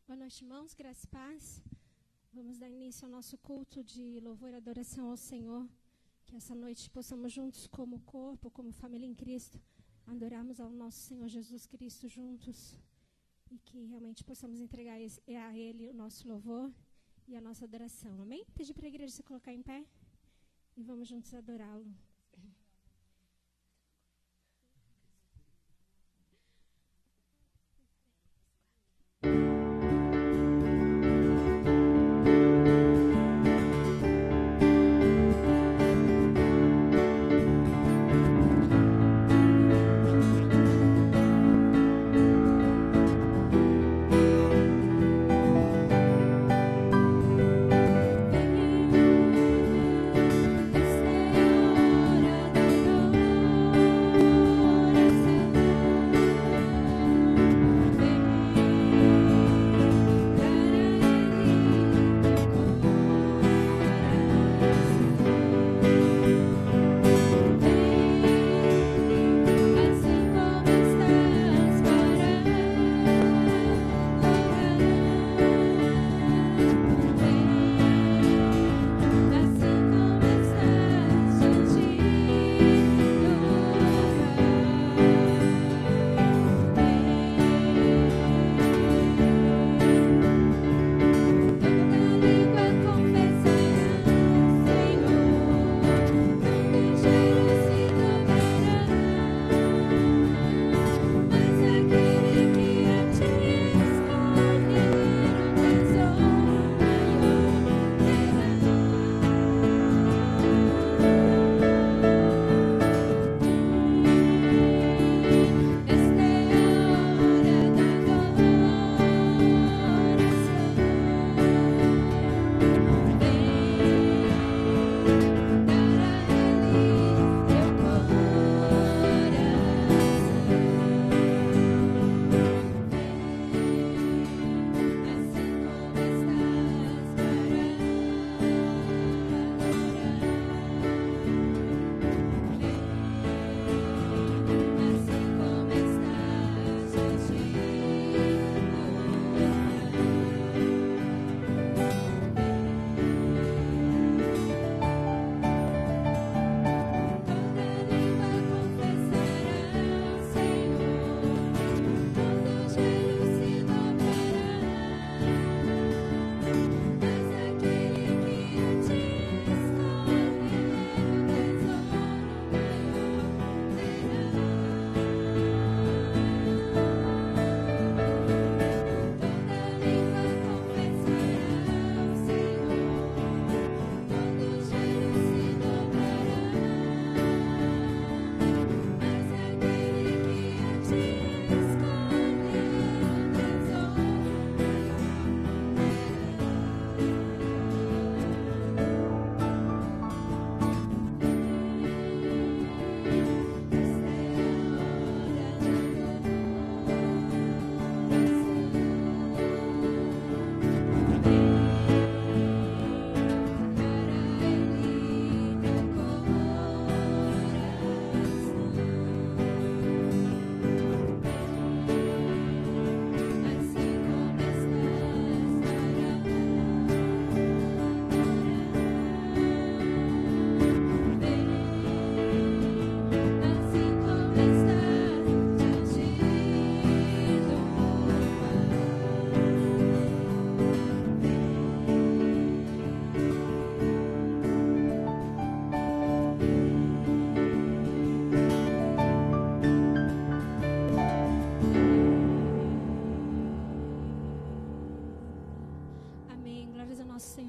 Boa noite, irmãos, graça e paz. Vamos dar início ao nosso culto de louvor e adoração ao Senhor. Que essa noite possamos juntos, como corpo, como família em Cristo, adorarmos ao nosso Senhor Jesus Cristo juntos. E que realmente possamos entregar a Ele o nosso louvor e a nossa adoração. Amém? Pedir para a igreja se colocar em pé e vamos juntos adorá-lo.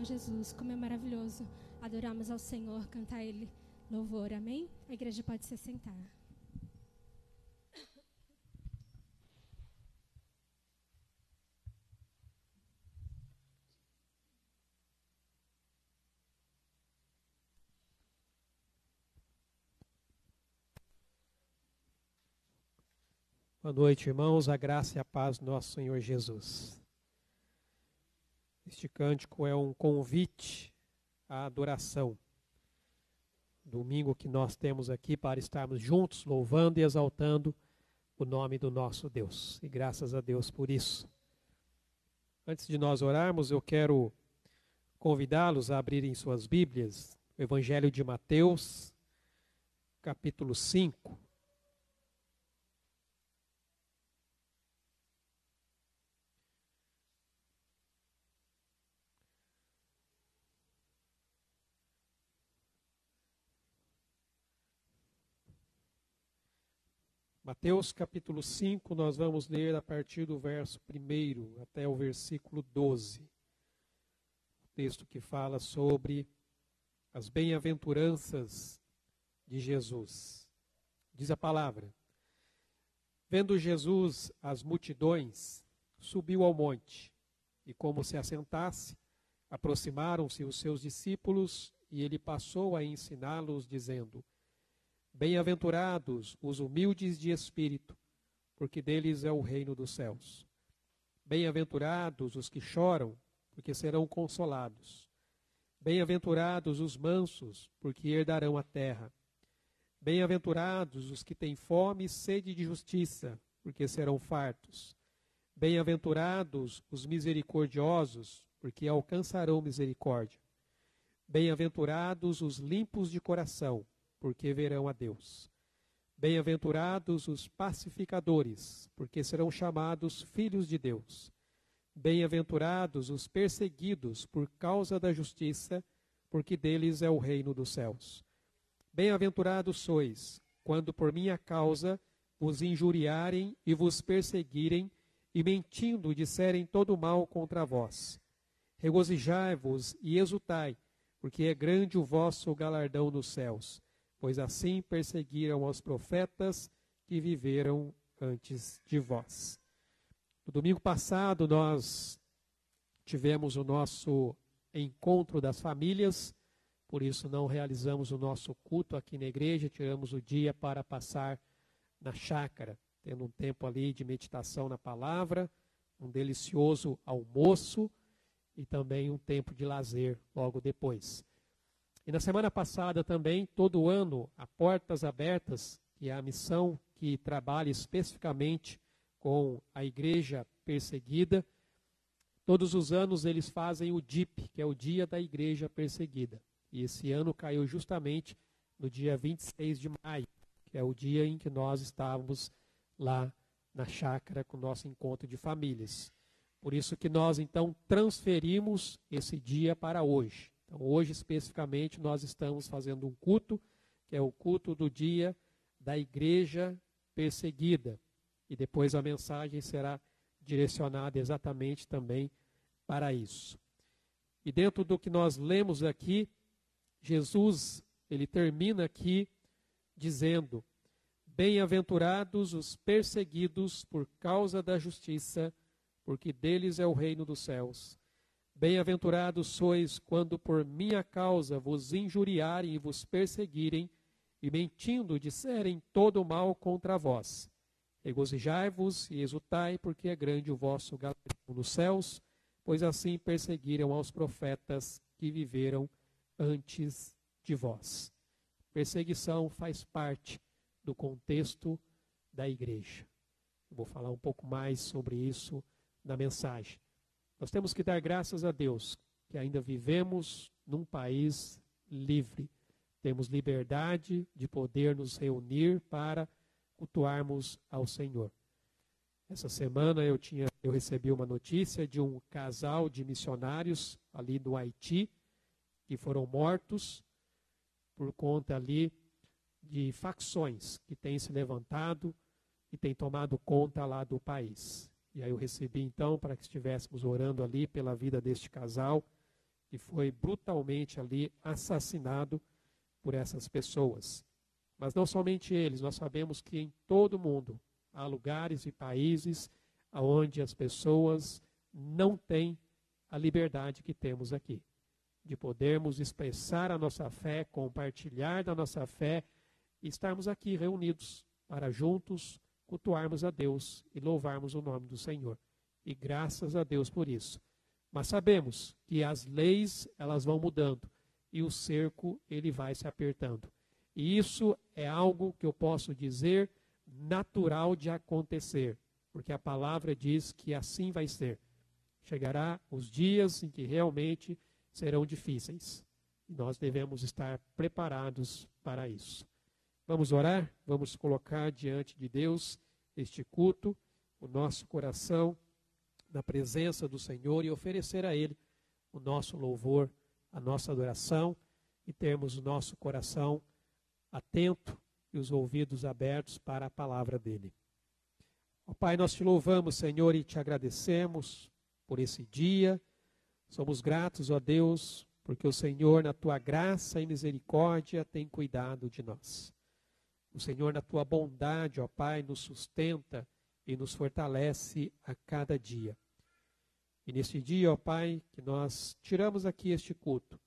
Jesus, como é maravilhoso adorarmos ao Senhor, cantar a Ele louvor, amém? A igreja pode se sentar. Boa noite, irmãos, a graça e a paz do nosso Senhor Jesus. Este cântico é um convite à adoração. Domingo que nós temos aqui para estarmos juntos, louvando e exaltando o nome do nosso Deus. E graças a Deus por isso. Antes de nós orarmos, eu quero convidá-los a abrirem suas Bíblias, o Evangelho de Mateus, capítulo 5. Mateus capítulo 5, nós vamos ler a partir do verso 1 até o versículo 12. O texto que fala sobre as bem-aventuranças de Jesus. Diz a palavra: Vendo Jesus as multidões, subiu ao monte, e como se assentasse, aproximaram-se os seus discípulos, e ele passou a ensiná-los, dizendo: Bem-aventurados os humildes de espírito, porque deles é o reino dos céus. Bem-aventurados os que choram, porque serão consolados. Bem-aventurados os mansos, porque herdarão a terra. Bem-aventurados os que têm fome e sede de justiça, porque serão fartos. Bem-aventurados os misericordiosos, porque alcançarão misericórdia. Bem-aventurados os limpos de coração, porque verão a Deus. Bem-aventurados os pacificadores, porque serão chamados filhos de Deus. Bem-aventurados os perseguidos por causa da justiça, porque deles é o reino dos céus. Bem-aventurados sois, quando por minha causa vos injuriarem e vos perseguirem, e mentindo disserem todo mal contra vós. Regozijai-vos e exultai, porque é grande o vosso galardão nos céus. Pois assim perseguiram os profetas que viveram antes de vós. No domingo passado nós tivemos o nosso encontro das famílias, por isso não realizamos o nosso culto aqui na igreja, tiramos o dia para passar na chácara, tendo um tempo ali de meditação na palavra, um delicioso almoço e também um tempo de lazer logo depois. E na semana passada também, todo ano, a Portas Abertas, que é a missão que trabalha especificamente com a igreja perseguida, todos os anos eles fazem o DIP, que é o Dia da Igreja Perseguida. E esse ano caiu justamente no dia 26 de maio, que é o dia em que nós estávamos lá na chácara com o nosso encontro de famílias. Por isso que nós então transferimos esse dia para hoje. Então, hoje, especificamente, nós estamos fazendo um culto, que é o culto do dia da igreja perseguida. E depois a mensagem será direcionada exatamente também para isso. E dentro do que nós lemos aqui, Jesus, ele termina aqui dizendo: Bem-aventurados os perseguidos por causa da justiça, porque deles é o reino dos céus. Bem-aventurados sois quando por minha causa vos injuriarem e vos perseguirem, e mentindo disserem todo o mal contra vós. Regozijai-vos e exultai, porque é grande o vosso galardão nos céus, pois assim perseguiram aos profetas que viveram antes de vós. Perseguição faz parte do contexto da igreja. Eu vou falar um pouco mais sobre isso na mensagem. Nós temos que dar graças a Deus que ainda vivemos num país livre. Temos liberdade de poder nos reunir para cultuarmos ao Senhor. Essa semana eu recebi uma notícia de um casal de missionários ali no Haiti que foram mortos por conta ali de facções que têm se levantado e têm tomado conta lá do país. E aí eu recebi então para que estivéssemos orando ali pela vida deste casal, que foi brutalmente ali assassinado por essas pessoas. Mas não somente eles, nós sabemos que em todo o mundo há lugares e países onde as pessoas não têm a liberdade que temos aqui, de podermos expressar a nossa fé, compartilhar da nossa fé e estarmos aqui reunidos para juntos cultuarmos a Deus e louvarmos o nome do Senhor. E graças a Deus por isso. Mas sabemos que as leis, elas vão mudando e o cerco, ele vai se apertando. E isso é algo que eu posso dizer natural de acontecer, porque a palavra diz que assim vai ser. Chegará os dias em que realmente serão difíceis. E nós devemos estar preparados para isso. Vamos orar? Vamos colocar diante de Deus este culto, o nosso coração na presença do Senhor e oferecer a Ele o nosso louvor, a nossa adoração e termos o nosso coração atento e os ouvidos abertos para a palavra dEle. Ó Pai, nós te louvamos, Senhor, e te agradecemos por esse dia. Somos gratos, ó Deus, porque o Senhor, na tua graça e misericórdia, tem cuidado de nós. O Senhor, na tua bondade, ó Pai, nos sustenta e nos fortalece a cada dia. E neste dia, ó Pai, que nós tiramos aqui este culto,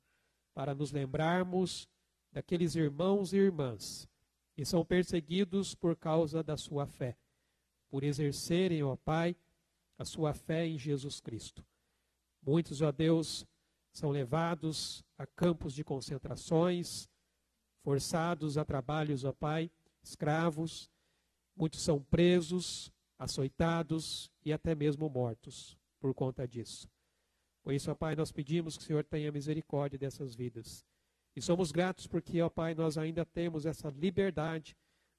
para nos lembrarmos daqueles irmãos e irmãs que são perseguidos por causa da sua fé, por exercerem, ó Pai, a sua fé em Jesus Cristo. Muitos, ó Deus, são levados a campos de concentrações, forçados a trabalhos, ó Pai, escravos. Muitos são presos, açoitados e até mesmo mortos por conta disso. Por isso, ó Pai, nós pedimos que o Senhor tenha misericórdia dessas vidas. E somos gratos porque, ó Pai, nós ainda temos essa liberdade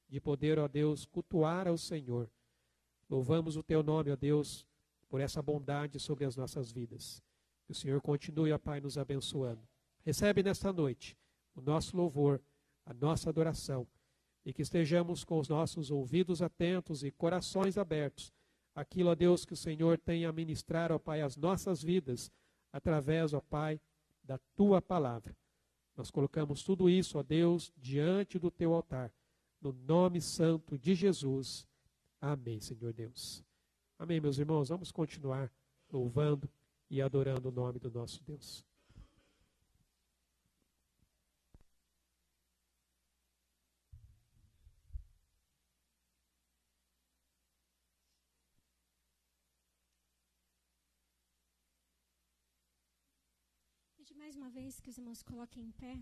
de poder, ó Deus, cultuar ao Senhor. Louvamos o Teu nome, ó Deus, por essa bondade sobre as nossas vidas. Que o Senhor continue, ó Pai, nos abençoando. Recebe nesta noite o nosso louvor, a nossa adoração, e que estejamos com os nossos ouvidos atentos e corações abertos aquilo, ó Deus, que o Senhor tem a ministrar, ó Pai, as nossas vidas, através, ó Pai, da Tua palavra. Nós colocamos tudo isso, ó Deus, diante do Teu altar, no nome santo de Jesus. Amém, Senhor Deus. Amém, meus irmãos. Vamos continuar louvando e adorando o nome do nosso Deus. Mais uma vez que os irmãos coloquem em pé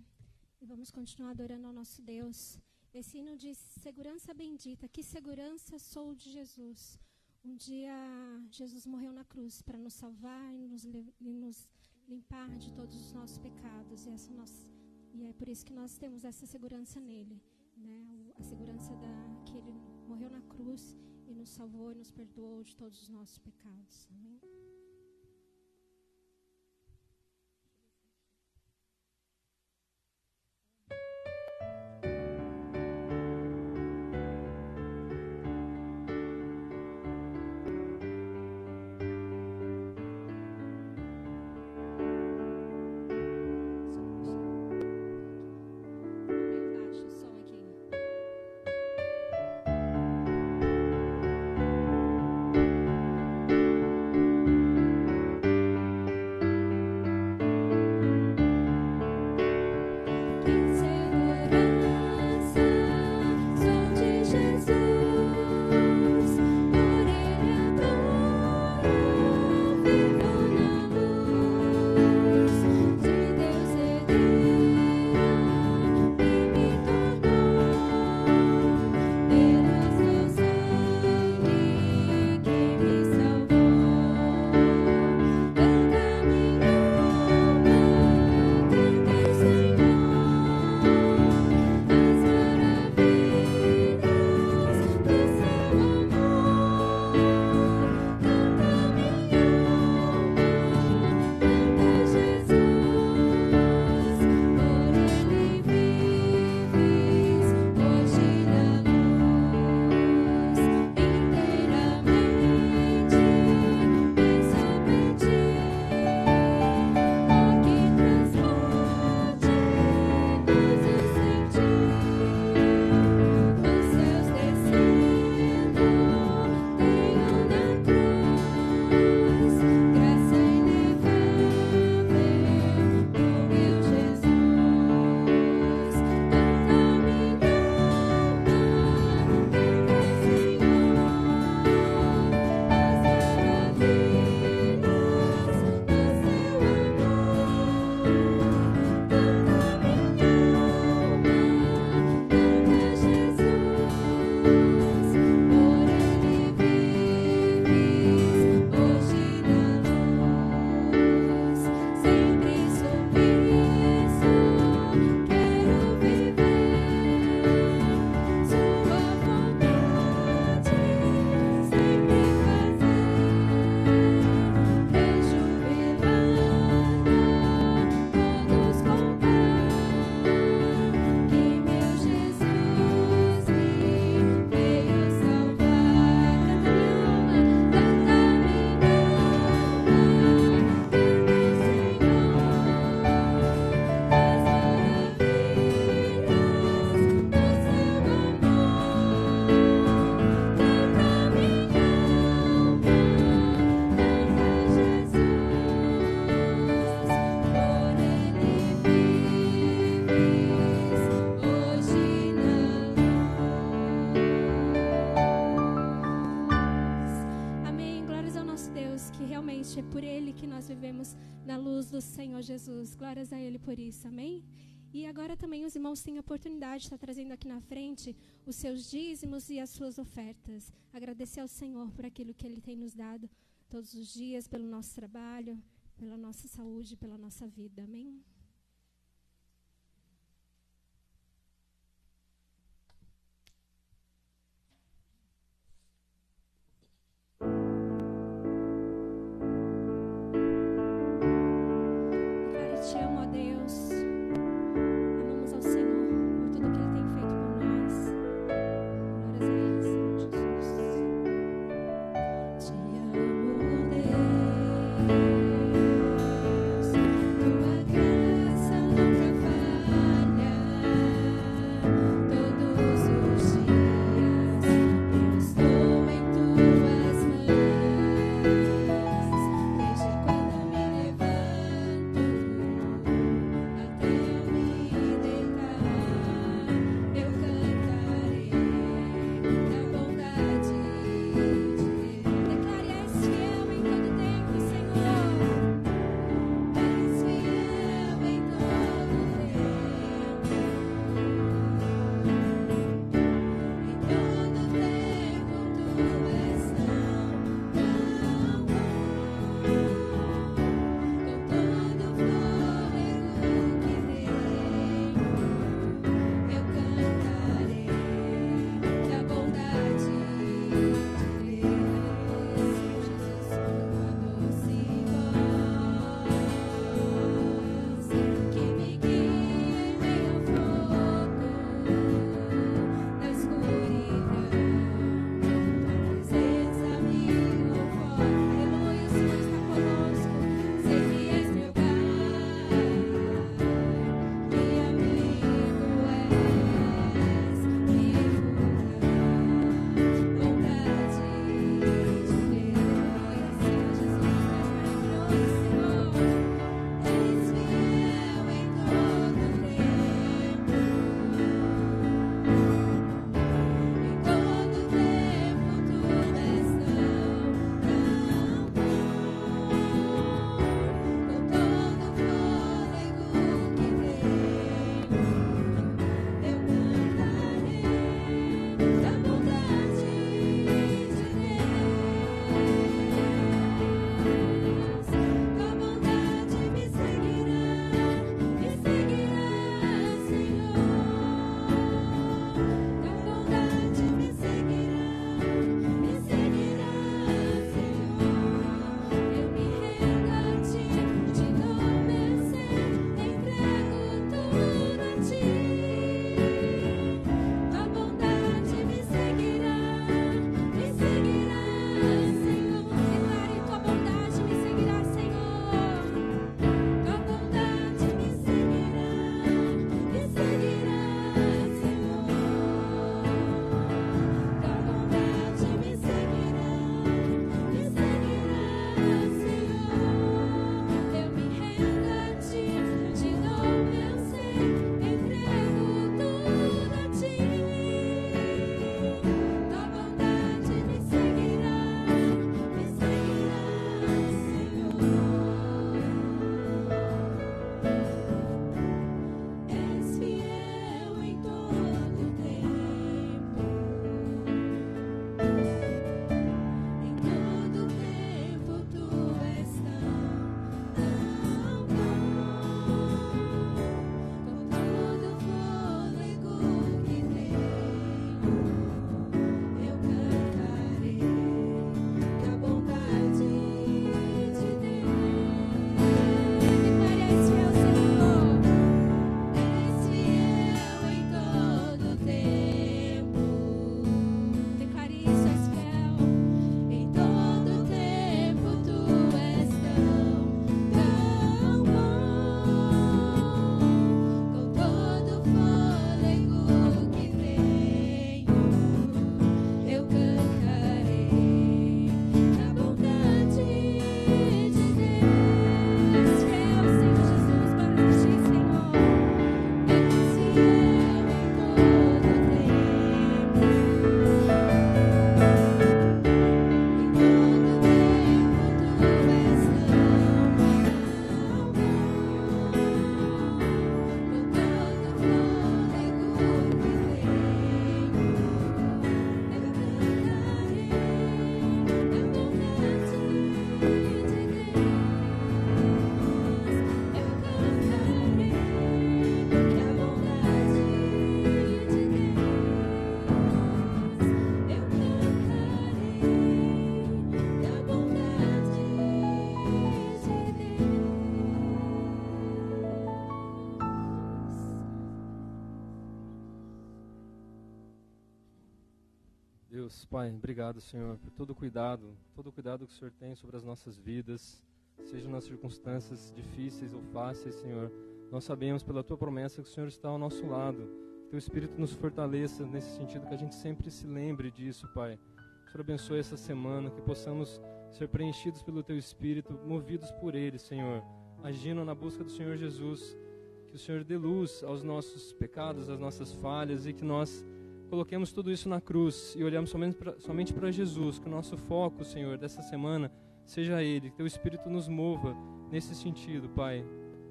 e vamos continuar adorando ao nosso Deus. Esse hino diz: segurança bendita, que segurança sou de Jesus. Um dia Jesus morreu na cruz para nos salvar e nos limpar de todos os nossos pecados. E é por isso que nós temos essa segurança nele, né? A segurança que ele morreu na cruz e nos salvou e nos perdoou de todos os nossos pecados. Amém? Ele que nós vivemos na luz do Senhor Jesus. Glórias a Ele por isso, amém? E agora também os irmãos têm a oportunidade de estar trazendo aqui na frente os seus dízimos e as suas ofertas. Agradecer ao Senhor por aquilo que Ele tem nos dado todos os dias, pelo nosso trabalho, pela nossa saúde, pela nossa vida, amém? Te amo, ó Deus. Amamos ao Senhor por tudo que Ele tem feito por nós. Glórias a Ele, Senhor Jesus. Te amo, Deus. Tua graça. Deus, Pai, obrigado, Senhor, por todo o cuidado que o Senhor tem sobre as nossas vidas, seja nas circunstâncias difíceis ou fáceis, Senhor. Nós sabemos pela Tua promessa que o Senhor está ao nosso lado, que Teu Espírito nos fortaleça nesse sentido, que a gente sempre se lembre disso, Pai. Que o Senhor abençoe essa semana, que possamos ser preenchidos pelo Teu Espírito, movidos por Ele, Senhor, agindo na busca do Senhor Jesus, que o Senhor dê luz aos nossos pecados, às nossas falhas, e que nós coloquemos tudo isso na cruz e olhamos somente para Jesus, que o nosso foco, Senhor, dessa semana seja Ele, que Teu Espírito nos mova nesse sentido, Pai.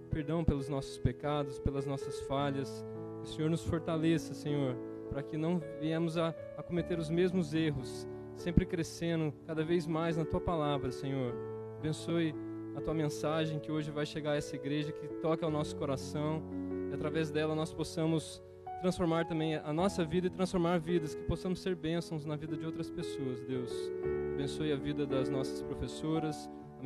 Perdão pelos nossos pecados, pelas nossas falhas, que o Senhor nos fortaleça, Senhor, para que não venhamos a cometer os mesmos erros, sempre crescendo cada vez mais na Tua palavra, Senhor. Abençoe a Tua mensagem que hoje vai chegar a essa igreja, que toca ao nosso coração, e através dela nós possamos transformar também a nossa vida e transformar vidas, que possamos ser bênçãos na vida de outras pessoas, Deus. Abençoe a vida das nossas professoras, a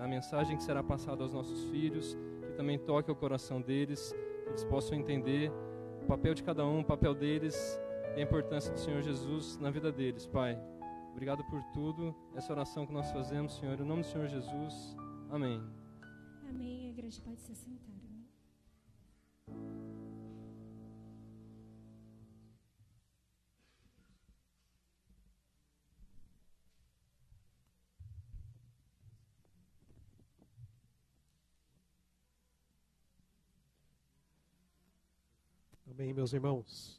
mensagem que será passada aos nossos filhos, que também toque o coração deles, que eles possam entender o papel de cada um, o papel deles e a importância do Senhor Jesus na vida deles, Pai. Obrigado por tudo, essa oração que nós fazemos, Senhor, em nome do Senhor Jesus. Amém. Amém. A igreja pode se sentar. Amém. Amém, meus irmãos.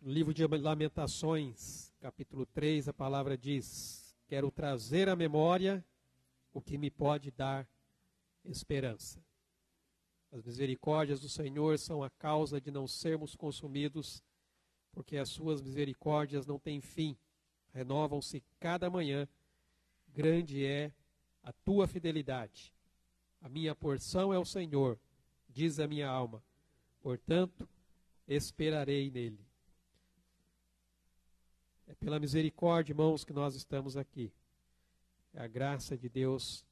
No livro de Lamentações, capítulo 3, a palavra diz: quero trazer à memória o que me pode dar esperança. As misericórdias do Senhor são a causa de não sermos consumidos, porque as suas misericórdias não têm fim, renovam-se cada manhã. Grande é a tua fidelidade. A minha porção é o Senhor, diz a minha alma, portanto, esperarei nele. É pela misericórdia, irmãos, que nós estamos aqui. É a graça de Deus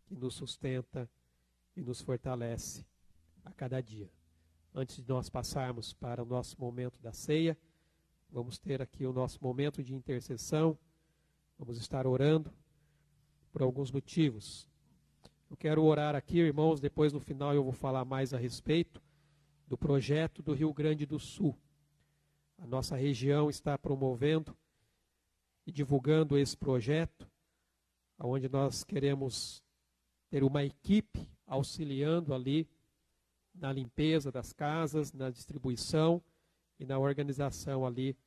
que nos sustenta e nos fortalece a cada dia. Antes de nós passarmos para o nosso momento da ceia, vamos ter aqui o nosso momento de intercessão. Vamos estar orando por alguns motivos. Eu quero orar aqui, irmãos, depois no final eu vou falar mais a respeito do projeto do Rio Grande do Sul. A nossa região está promovendo e divulgando esse projeto, onde nós queremos ter uma equipe auxiliando ali na limpeza das casas, na distribuição e na organização ali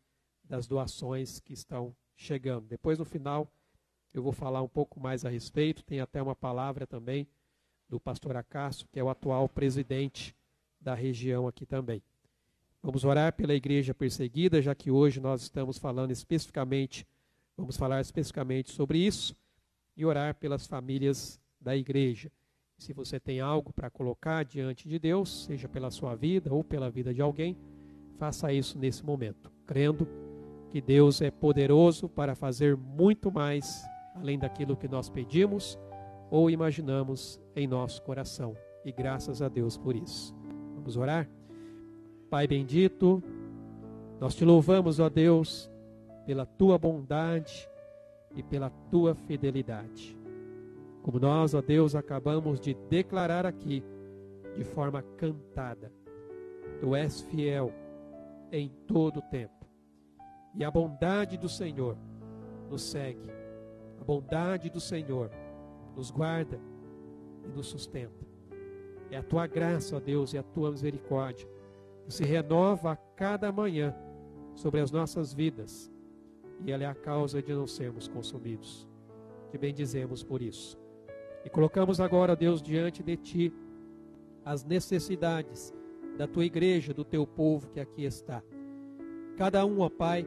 das doações que estão chegando. Depois no final eu vou falar um pouco mais a respeito, tem até uma palavra também do pastor Acácio, que é o atual presidente da região aqui também. Vamos orar pela igreja perseguida, já que hoje nós estamos falando especificamente, vamos falar especificamente sobre isso, e orar pelas famílias da igreja. Se você tem algo para colocar diante de Deus, seja pela sua vida ou pela vida de alguém, faça isso nesse momento, crendo que Deus é poderoso para fazer muito mais, além daquilo que nós pedimos ou imaginamos em nosso coração. E graças a Deus por isso. Vamos orar? Pai bendito, nós te louvamos, ó Deus, pela tua bondade e pela tua fidelidade. Como nós, ó Deus, acabamos de declarar aqui, de forma cantada, tu és fiel em todo o tempo. E a bondade do Senhor nos segue. A bondade do Senhor nos guarda e nos sustenta. É a tua graça, ó Deus, e a tua misericórdia que se renova a cada manhã sobre as nossas vidas. E ela é a causa de não sermos consumidos. Te bendizemos por isso. E colocamos agora, Deus, diante de ti as necessidades da tua igreja, do teu povo que aqui está. Cada um, ó Pai,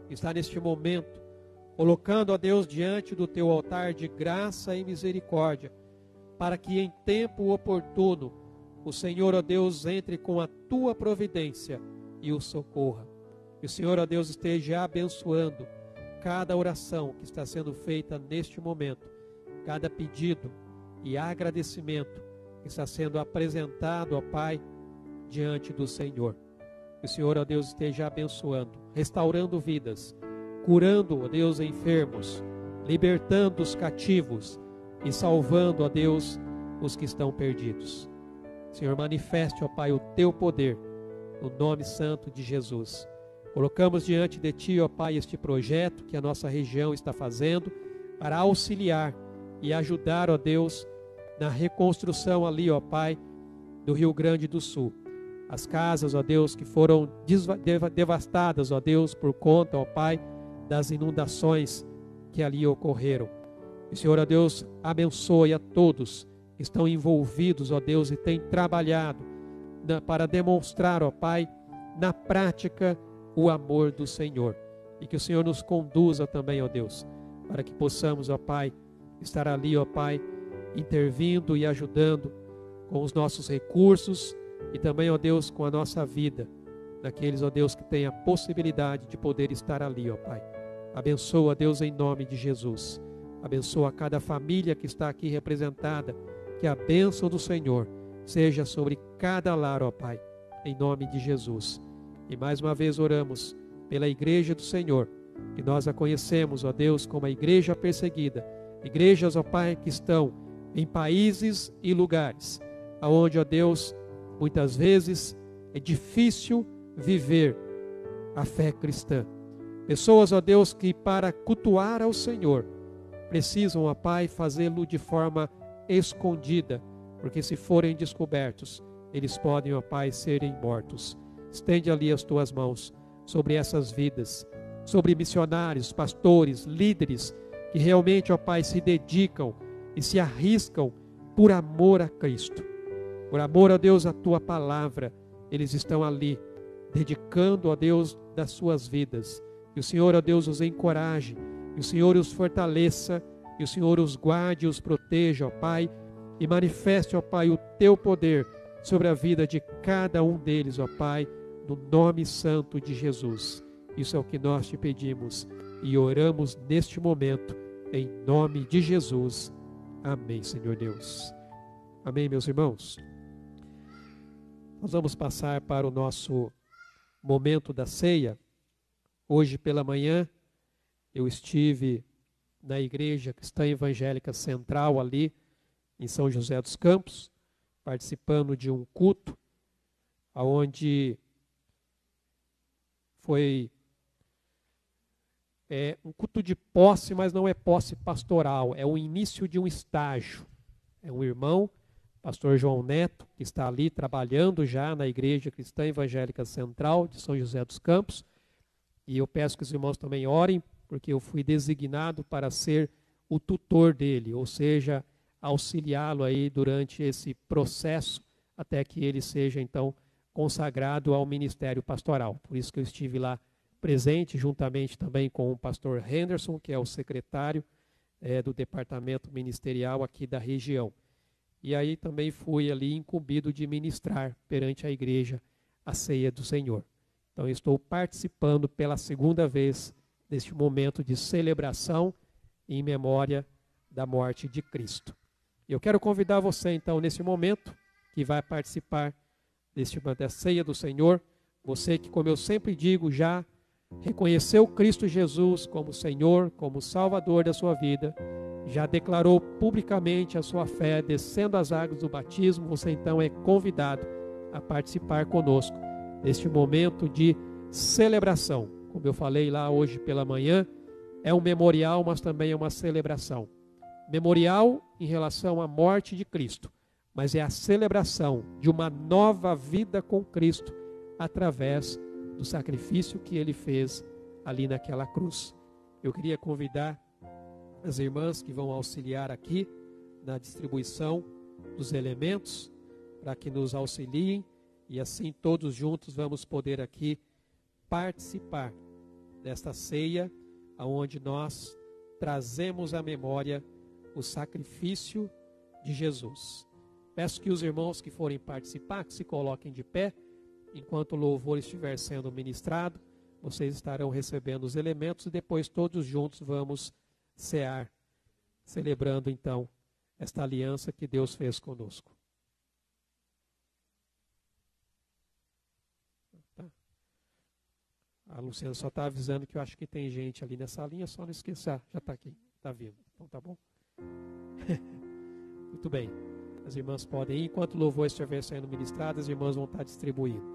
está neste momento colocando, ó Deus, diante do teu altar de graça e misericórdia, para que em tempo oportuno o Senhor, ó Deus, entre com a tua providência e o socorra. Que o Senhor, ó Deus, esteja abençoando cada oração que está sendo feita neste momento, cada pedido e agradecimento que está sendo apresentado, ó Pai, diante do Senhor. Que o Senhor, ó Deus, esteja abençoando, restaurando vidas, curando, ó Deus, enfermos, libertando os cativos e salvando, ó Deus, os que estão perdidos. Senhor, manifeste, ó Pai, o teu poder, no nome santo de Jesus. Colocamos diante de Ti, ó Pai, este projeto que a nossa região está fazendo para auxiliar e ajudar, ó Deus, na reconstrução ali, ó Pai, do Rio Grande do Sul. As casas, ó Deus, que foram devastadas, ó Deus, por conta, ó Pai, das inundações que ali ocorreram. E, Senhor, ó Deus, abençoe a todos que estão envolvidos, ó Deus, e têm trabalhado para demonstrar, ó Pai, na prática, o amor do Senhor. E que o Senhor nos conduza também, ó Deus, para que possamos, ó Pai, estar ali, ó Pai, intervindo e ajudando com os nossos recursos e também, ó Deus, com a nossa vida, daqueles, ó Deus, que têm a possibilidade de poder estar ali, ó Pai. Abençoa, Deus, em nome de Jesus. Abençoa cada família que está aqui representada, que a bênção do Senhor seja sobre cada lar, ó Pai, em nome de Jesus. E mais uma vez oramos pela igreja do Senhor, que nós a conhecemos, ó Deus, como a igreja perseguida. Igrejas, ó Pai, que estão em países e lugares, aonde, ó Deus, muitas vezes é difícil viver a fé cristã. Pessoas, ó Deus, que para cultuar ao Senhor, precisam, ó Pai, fazê-lo de forma escondida, porque se forem descobertos, eles podem, ó Pai, serem mortos. Estende ali as tuas mãos sobre essas vidas, sobre missionários, pastores, líderes, que realmente, ó Pai, se dedicam e se arriscam por amor a Cristo. Por amor a Deus, a tua palavra, eles estão ali, dedicando, ó Deus, das suas vidas. Que o Senhor, ó Deus, os encoraje, que o Senhor os fortaleça, que o Senhor os guarde e os proteja, ó Pai, e manifeste, ó Pai, o teu poder sobre a vida de cada um deles, ó Pai, no nome santo de Jesus. Isso é o que nós te pedimos e oramos neste momento, em nome de Jesus. Amém, Senhor Deus. Amém, meus irmãos. Nós vamos passar para o nosso momento da ceia. Hoje pela manhã eu estive na Igreja Cristã Evangélica Central ali em São José dos Campos, participando de um culto onde foi um culto de posse, mas não é posse pastoral, é o início de um estágio. É um irmão, pastor João Neto, que está ali trabalhando já na Igreja Cristã Evangélica Central de São José dos Campos, e eu peço que os irmãos também orem, porque eu fui designado para ser o tutor dele, ou seja, auxiliá-lo aí durante esse processo, até que ele seja então consagrado ao ministério pastoral. Por isso que eu estive lá presente, juntamente também com o pastor Henderson, que é o secretário do departamento ministerial aqui da região. E aí também fui ali incumbido de ministrar perante a igreja a ceia do Senhor. Então eu estou participando pela segunda vez deste momento de celebração em memória da morte de Cristo. Eu quero convidar você então nesse momento que vai participar da ceia do Senhor, você que, como eu sempre digo, já reconheceu Cristo Jesus como Senhor, como Salvador da sua vida, já declarou publicamente a sua fé, descendo as águas do batismo, você então é convidado a participar conosco deste momento de celebração. Como eu falei lá hoje pela manhã, é um memorial, mas também é uma celebração. Memorial em relação à morte de Cristo, mas é a celebração de uma nova vida com Cristo através do sacrifício que ele fez ali naquela cruz. Eu queria convidar as irmãs que vão auxiliar aqui na distribuição dos elementos para que nos auxiliem e assim todos juntos vamos poder aqui participar desta ceia onde nós trazemos à memória o sacrifício de Jesus. Peço que os irmãos que forem participar, que se coloquem de pé. Enquanto o louvor estiver sendo ministrado, vocês estarão recebendo os elementos e depois todos juntos vamos cear, celebrando então esta aliança que Deus fez conosco. Tá. A Luciana só está avisando que eu acho que tem gente ali nessa linha, só não esqueça. Já está aqui, está vindo. Então tá bom? Muito bem. As irmãs podem ir. Enquanto o louvor estiver sendo ministrado, as irmãs vão estar distribuindo.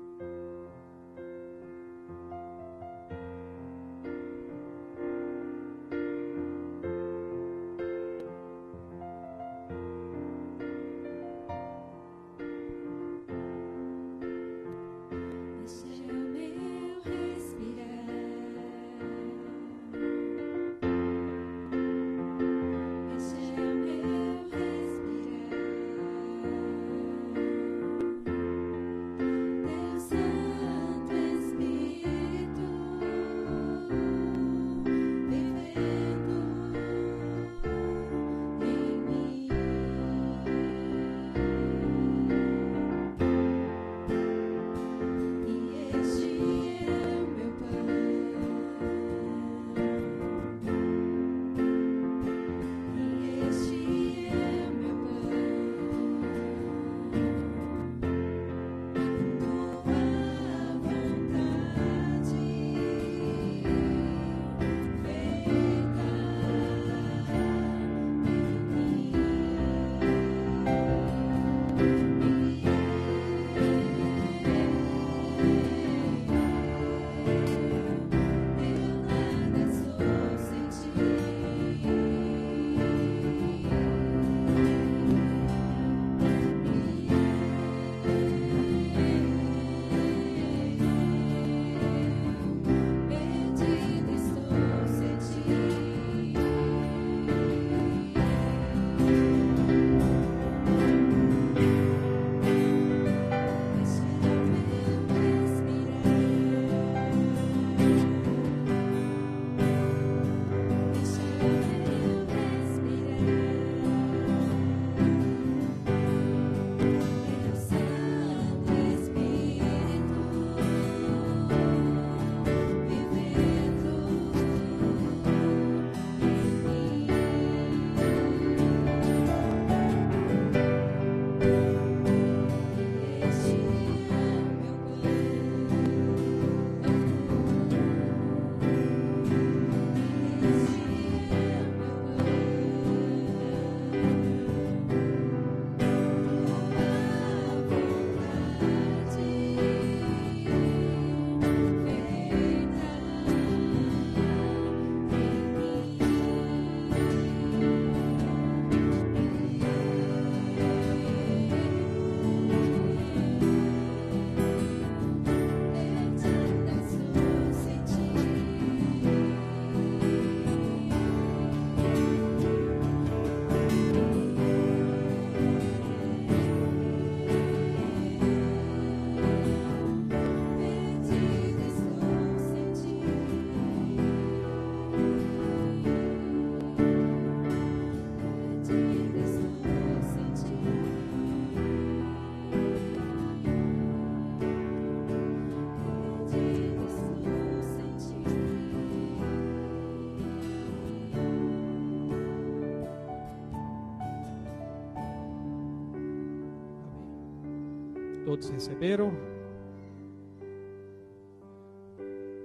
Todos receberam?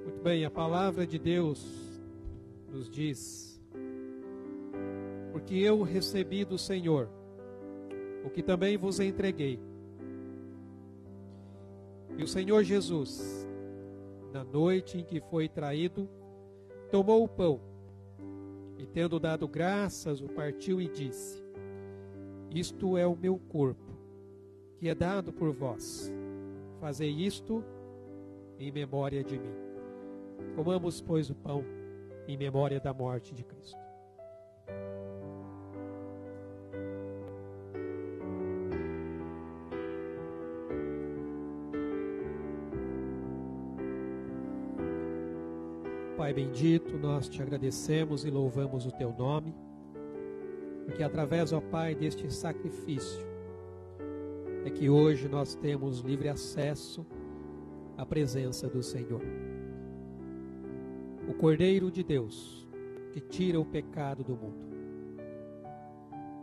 Muito bem, a palavra de Deus nos diz: porque eu recebi do Senhor o que também vos entreguei. E o Senhor Jesus, na noite em que foi traído, tomou o pão e, tendo dado graças, o partiu e disse: isto é o meu corpo, que é dado por vós. Fazei isto em memória de mim. Comamos, pois, o pão em memória da morte de Cristo. Pai bendito, nós te agradecemos e louvamos o teu nome, porque através, ó Pai, deste sacrifício, é que hoje nós temos livre acesso à presença do Senhor. O Cordeiro de Deus, que tira o pecado do mundo.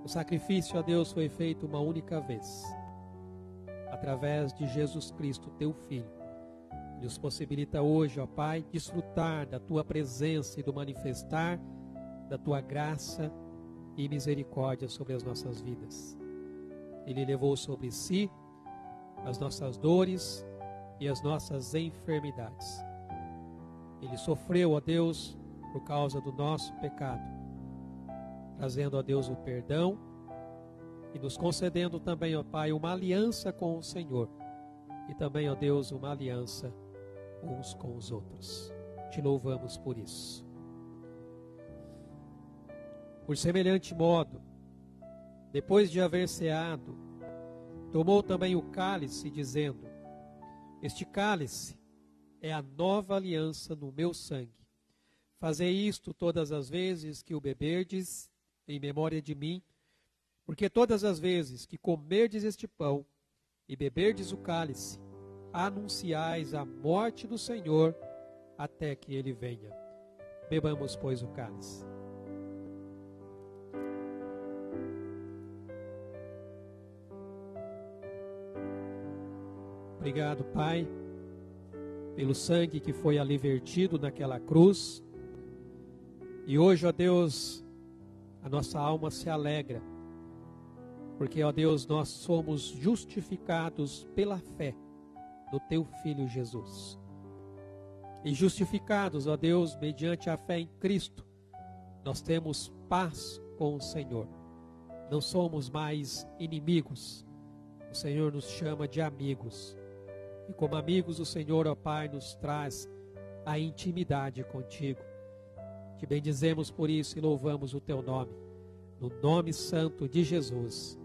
O sacrifício a Deus foi feito uma única vez, através de Jesus Cristo, teu Filho, Nos possibilita hoje, ó Pai, desfrutar da Tua presença e do manifestar da Tua graça e misericórdia sobre as nossas vidas. Ele levou sobre si as nossas dores e as nossas enfermidades. Ele sofreu, ó Deus, por causa do nosso pecado, trazendo a Deus o perdão e nos concedendo também, ó Pai, uma aliança com o Senhor e também, ó Deus, uma aliança uns com os outros. Te louvamos por isso. Por semelhante modo, depois de haver ceado, tomou também o cálice, dizendo: Este cálice é a nova aliança no meu sangue. Fazei isto todas as vezes que o beberdes, em memória de mim, porque todas as vezes que comerdes este pão e beberdes o cálice, anunciais a morte do Senhor até que ele venha. Bebamos, pois, o cálice. Obrigado, Pai, pelo sangue que foi ali vertido naquela cruz. E hoje, ó Deus, a nossa alma se alegra, porque, ó Deus, nós somos justificados pela fé do Teu Filho Jesus. E justificados, ó Deus, mediante a fé em Cristo, nós temos paz com o Senhor. Não somos mais inimigos. O Senhor nos chama de amigos. E como amigos, o Senhor, ó Pai, nos traz a intimidade contigo. Te bendizemos por isso e louvamos o Teu nome. No nome santo de Jesus.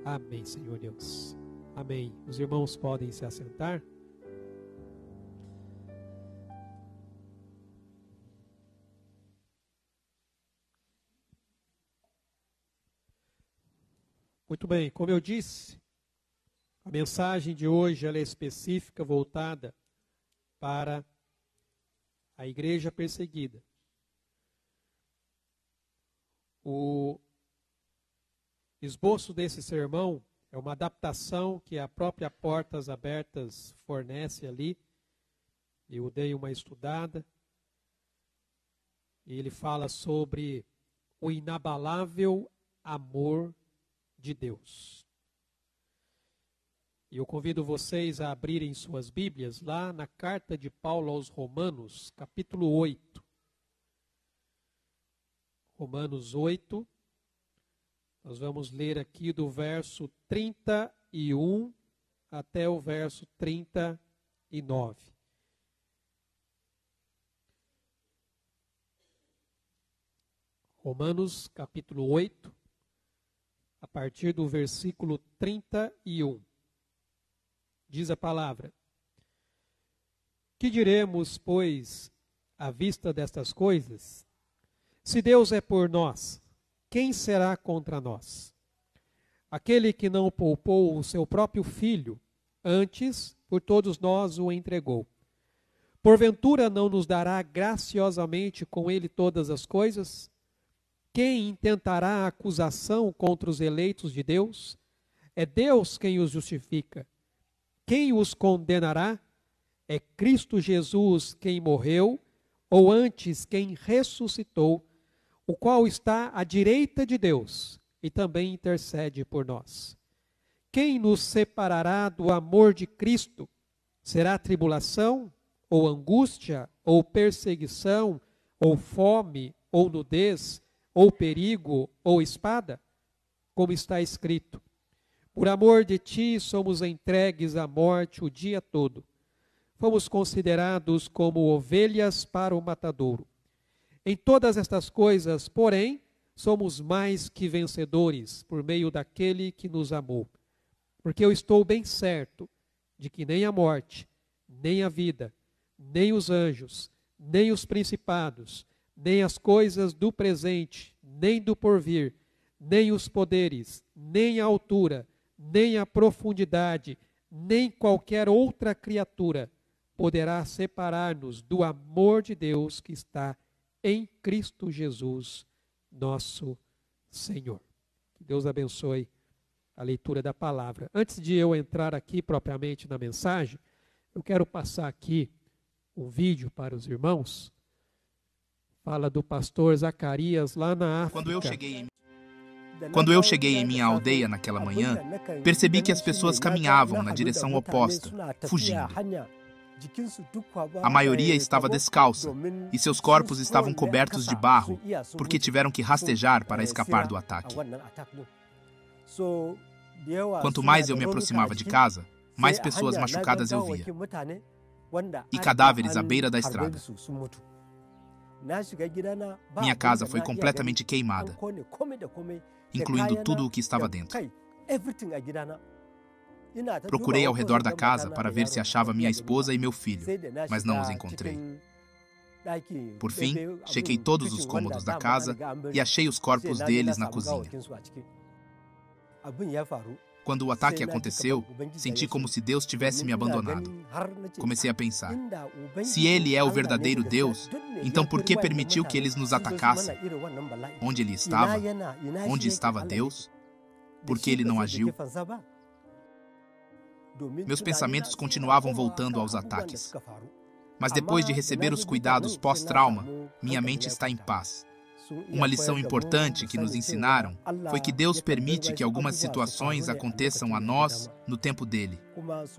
Amém, Senhor Deus. Amém. Os irmãos podem se assentar. Muito bem, como eu disse, a mensagem de hoje ela é específica, voltada para a igreja perseguida. O esboço desse sermão é uma adaptação que a própria Portas Abertas fornece ali. Eu dei uma estudada. E ele fala sobre o inabalável amor de Deus. E eu convido vocês a abrirem suas Bíblias lá na carta de Paulo aos Romanos, capítulo 8. Romanos 8. Nós vamos ler aqui do verso 31 até o verso 39. Romanos, capítulo 8, a partir do versículo 31. Diz a palavra: Que diremos, pois, à vista destas coisas? Se Deus é por nós, quem será contra nós? Aquele que não poupou o seu próprio filho, antes por todos nós o entregou. Porventura não nos dará graciosamente com ele todas as coisas? Quem intentará acusação contra os eleitos de Deus? É Deus quem os justifica. Quem os condenará? É Cristo Jesus quem morreu, ou antes quem ressuscitou, o qual está à direita de Deus e também intercede por nós. Quem nos separará do amor de Cristo? Será tribulação, ou angústia, ou perseguição, ou fome, ou nudez, ou perigo, ou espada? Como está escrito: Por amor de ti somos entregues à morte o dia todo. Fomos considerados como ovelhas para o matadouro. Em todas estas coisas, porém, somos mais que vencedores por meio daquele que nos amou. Porque eu estou bem certo de que nem a morte, nem a vida, nem os anjos, nem os principados, nem as coisas do presente, nem do porvir, nem os poderes, nem a altura, nem a profundidade, nem qualquer outra criatura poderá separar-nos do amor de Deus que está em Cristo Jesus, nosso Senhor. Que Deus abençoe a leitura da palavra. Antes de eu entrar aqui propriamente na mensagem, Eu quero passar aqui um vídeo para os irmãos. Fala do pastor Zacarias lá na África. Quando eu cheguei em minha aldeia naquela manhã, percebi que as pessoas caminhavam na direção oposta, fugindo. A maioria estava descalça e seus corpos estavam cobertos de barro, porque tiveram que rastejar para escapar do ataque. Quanto mais eu me aproximava de casa, mais pessoas machucadas eu via, e cadáveres à beira da estrada. Minha casa foi completamente queimada, incluindo tudo o que estava dentro. Procurei ao redor da casa para ver se achava minha esposa e meu filho, mas não os encontrei. Por fim, chequei todos os cômodos da casa e achei os corpos deles na cozinha. Quando o ataque aconteceu, senti como se Deus tivesse me abandonado. Comecei a pensar, se Ele é o verdadeiro Deus, então por que permitiu que eles nos atacassem? Onde Ele estava? Onde estava Deus? Por que Ele não agiu? Meus pensamentos continuavam voltando aos ataques. Mas depois de receber os cuidados pós-trauma, minha mente está em paz. Uma lição importante que nos ensinaram foi que Deus permite que algumas situações aconteçam a nós no tempo dele,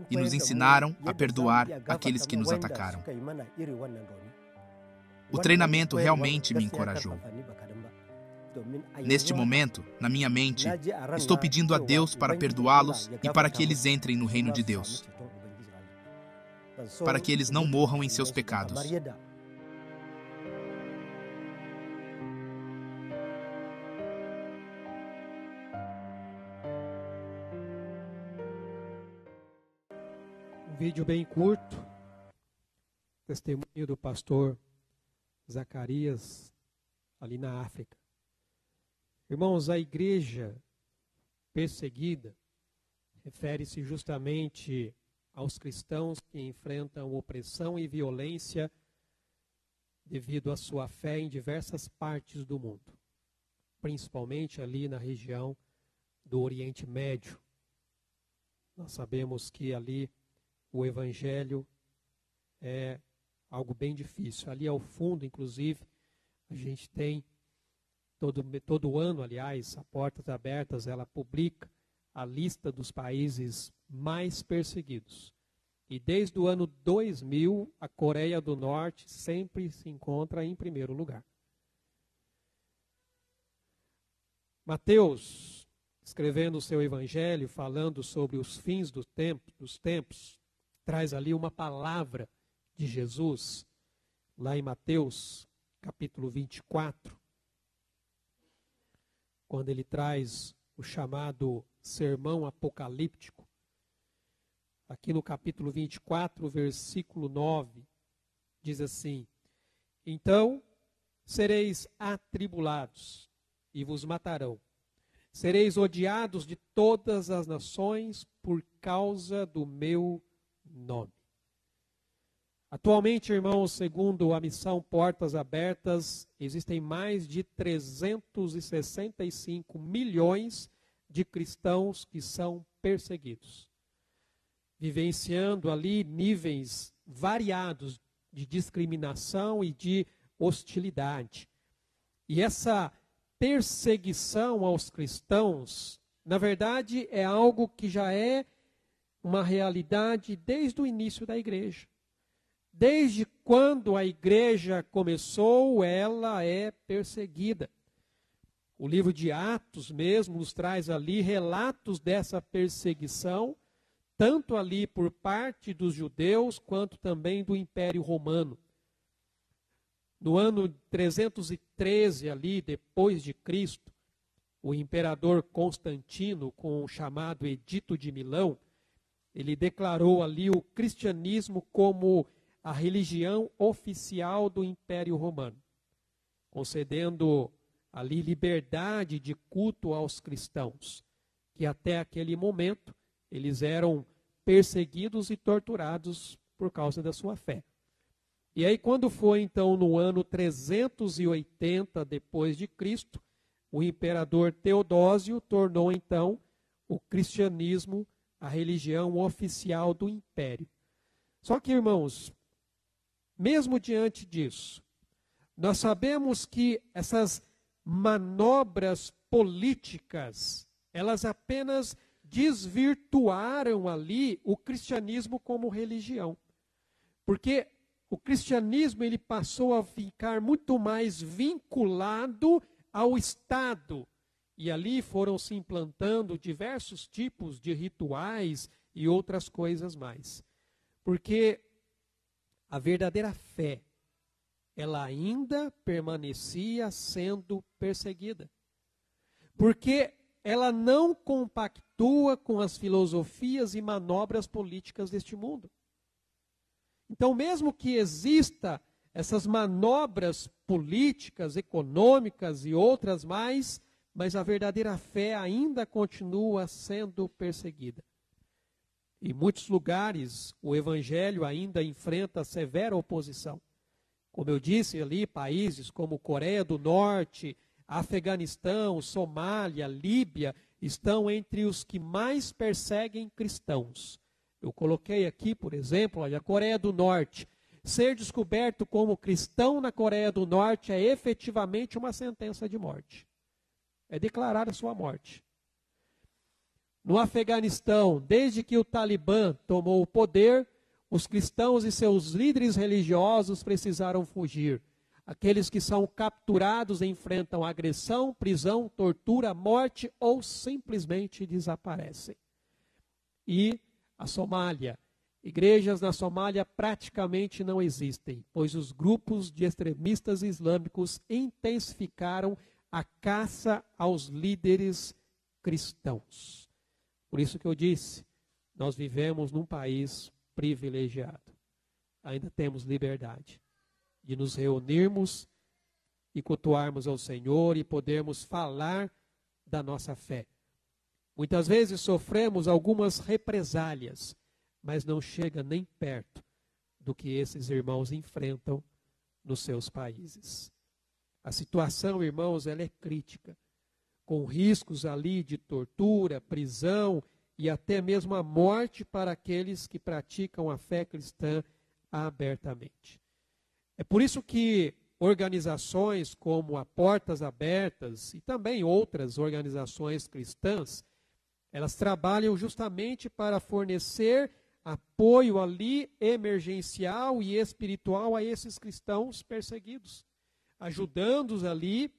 e nos ensinaram a perdoar aqueles que nos atacaram. O treinamento realmente me encorajou. Neste momento, na minha mente, estou pedindo a Deus para perdoá-los e para que eles entrem no reino de Deus, para que eles não morram em seus pecados. Um vídeo bem curto, testemunho do pastor Zacarias, ali na África. Irmãos, a igreja perseguida refere-se justamente aos cristãos que enfrentam opressão e violência devido à sua fé em diversas partes do mundo, principalmente ali na região do Oriente Médio. Nós sabemos que ali o evangelho é algo bem difícil. Ali ao fundo, inclusive, a gente tem, todo ano, aliás, a Portas Abertas, ela publica a lista dos países mais perseguidos. E desde o ano 2000, a Coreia do Norte sempre se encontra em primeiro lugar. Mateus, escrevendo o seu evangelho, falando sobre os fins dos tempos, traz ali uma palavra de Jesus, lá em Mateus, capítulo 24, quando ele traz o chamado sermão apocalíptico. Aqui no capítulo 24, versículo 9, diz assim: então sereis atribulados e vos matarão. Sereis odiados de todas as nações por causa do meu nome. Atualmente, irmãos, segundo a missão Portas Abertas, existem mais de 365 milhões de cristãos que são perseguidos, vivenciando ali níveis variados de discriminação e de hostilidade. E essa perseguição aos cristãos, na verdade, é algo que já é uma realidade desde o início da igreja. Desde quando a igreja começou, ela é perseguida. O livro de Atos mesmo nos traz ali relatos dessa perseguição, tanto ali por parte dos judeus, quanto também do Império Romano. No ano 313, ali, depois de Cristo, o imperador Constantino, com o chamado Edito de Milão, ele declarou ali o cristianismo como a religião oficial do Império Romano, concedendo ali liberdade de culto aos cristãos, que até aquele momento eles eram perseguidos e torturados por causa da sua fé. E aí, quando foi então no ano 380 depois de Cristo, o imperador Teodósio tornou então o cristianismo a religião oficial do império. Só que, irmãos, mesmo diante disso, nós sabemos que essas manobras políticas, elas apenas desvirtuaram ali o cristianismo como religião. Porque o cristianismo ele passou a ficar muito mais vinculado ao Estado. E ali foram se implantando diversos tipos de rituais e outras coisas mais. Porque a verdadeira fé, ela ainda permanecia sendo perseguida. Porque ela não compactua com as filosofias e manobras políticas deste mundo. Então, mesmo que exista essas manobras políticas, econômicas e outras mais, mas a verdadeira fé ainda continua sendo perseguida. Em muitos lugares, o evangelho ainda enfrenta severa oposição. Como eu disse ali, países como Coreia do Norte, Afeganistão, Somália, Líbia, estão entre os que mais perseguem cristãos. Eu coloquei aqui, por exemplo, olha, a Coreia do Norte. Ser descoberto como cristão na Coreia do Norte é efetivamente uma sentença de morte. É declarar a sua morte. No Afeganistão, desde que o Talibã tomou o poder, os cristãos e seus líderes religiosos precisaram fugir. Aqueles que são capturados enfrentam agressão, prisão, tortura, morte ou simplesmente desaparecem. E a Somália. Igrejas na Somália praticamente não existem, pois os grupos de extremistas islâmicos intensificaram a caça aos líderes cristãos. Por isso que eu disse, nós vivemos num país privilegiado. Ainda temos liberdade de nos reunirmos e cultuarmos ao Senhor e podermos falar da nossa fé. Muitas vezes sofremos algumas represálias, mas não chega nem perto do que esses irmãos enfrentam nos seus países. A situação, irmãos, ela é crítica, com riscos ali de tortura, prisão e até mesmo a morte para aqueles que praticam a fé cristã abertamente. É por isso que organizações como a Portas Abertas e também outras organizações cristãs, elas trabalham justamente para fornecer apoio ali emergencial e espiritual a esses cristãos perseguidos, ajudando-os ali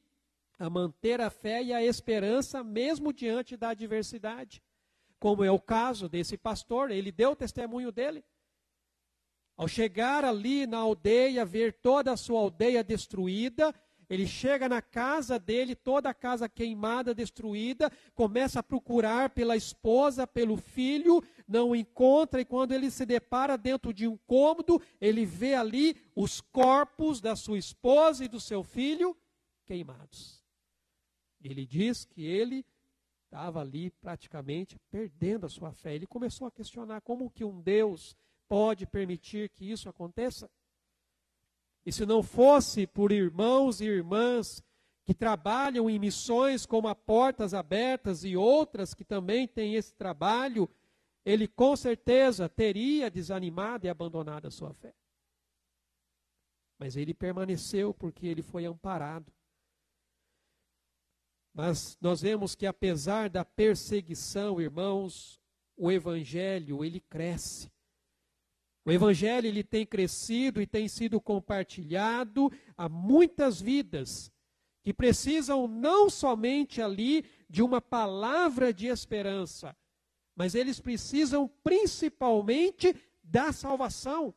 a manter a fé e a esperança mesmo diante da adversidade. Como é o caso desse pastor, ele deu o testemunho dele. Ao chegar ali na aldeia, ver toda a sua aldeia destruída, ele chega na casa dele, toda a casa queimada, destruída, começa a procurar pela esposa, pelo filho, não encontra, e quando ele se depara dentro de um cômodo, ele vê ali os corpos da sua esposa e do seu filho queimados. Ele diz que ele estava ali praticamente perdendo a sua fé. Ele começou a questionar como que um Deus pode permitir que isso aconteça? E se não fosse por irmãos e irmãs que trabalham em missões como a Portas Abertas e outras que também têm esse trabalho, ele com certeza teria desanimado e abandonado a sua fé. Mas ele permaneceu porque ele foi amparado. Mas nós vemos que apesar da perseguição, irmãos, o Evangelho, ele cresce. O Evangelho ele tem crescido e tem sido compartilhado a muitas vidas que precisam não somente ali de uma palavra de esperança, mas eles precisam principalmente da salvação,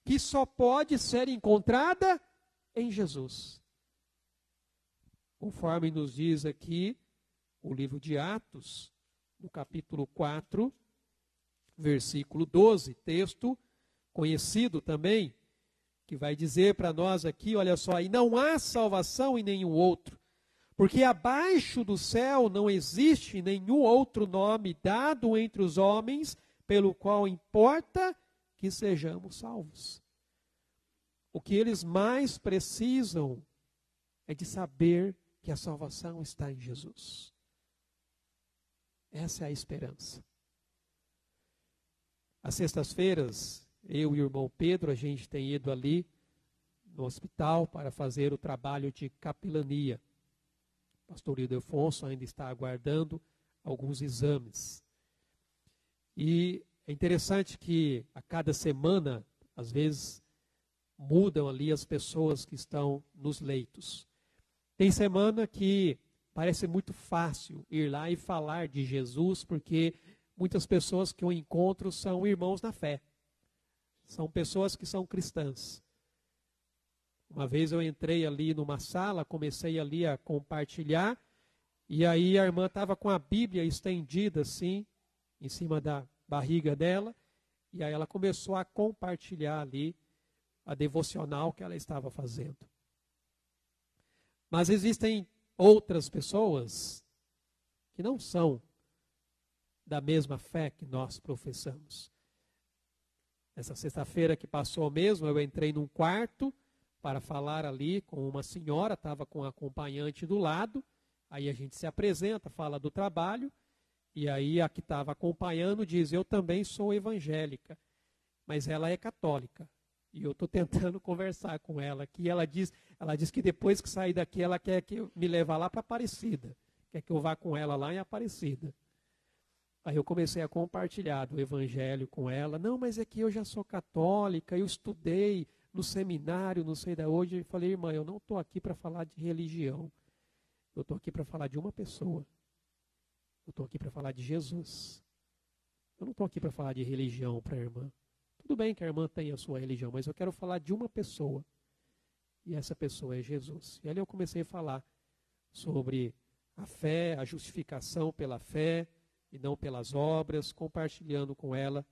que só pode ser encontrada em Jesus. Conforme nos diz aqui o livro de Atos, no capítulo 4, versículo 12, texto conhecido também, que vai dizer para nós aqui, olha só, e não há salvação em nenhum outro, porque abaixo do céu não existe nenhum outro nome dado entre os homens, pelo qual importa que sejamos salvos. O que eles mais precisam é de saber que a salvação está em Jesus. Essa é a esperança. Às sextas-feiras, eu e o irmão Pedro, a gente tem ido ali no hospital para fazer o trabalho de capelania. O pastor Ildefonso ainda está aguardando alguns exames. E é interessante que a cada semana, às vezes, mudam ali as pessoas que estão nos leitos. Tem semana que parece muito fácil ir lá e falar de Jesus, porque muitas pessoas que eu encontro são irmãos na fé. São pessoas que são cristãs. Uma vez eu entrei ali numa sala, comecei ali a compartilhar, e aí a irmã estava com a Bíblia estendida assim, em cima da barriga dela, e aí ela começou a compartilhar ali a devocional que ela estava fazendo. Mas existem outras pessoas que não são da mesma fé que nós professamos. Essa sexta-feira que passou mesmo, eu entrei num quarto para falar ali com uma senhora, estava com um acompanhante do lado, aí a gente se apresenta, fala do trabalho, e aí a que estava acompanhando diz, eu também sou evangélica, mas ela é católica. E eu estou tentando conversar com ela aqui, ela diz que depois que sair daqui, ela quer que eu me levar lá para Aparecida, quer que eu vá com ela lá em Aparecida. Aí eu comecei a compartilhar do evangelho com ela, não, mas é que eu já sou católica, eu estudei no seminário, não sei da onde, eu falei, irmã, eu não estou aqui para falar de religião, eu estou aqui para falar de uma pessoa, eu estou aqui para falar de Jesus, eu não estou aqui para falar de religião para a irmã. Tudo bem que a irmã tenha a sua religião, mas eu quero falar de uma pessoa. E essa pessoa é Jesus. E ali eu comecei a falar sobre a fé, a justificação pela fé e não pelas obras, compartilhando com ela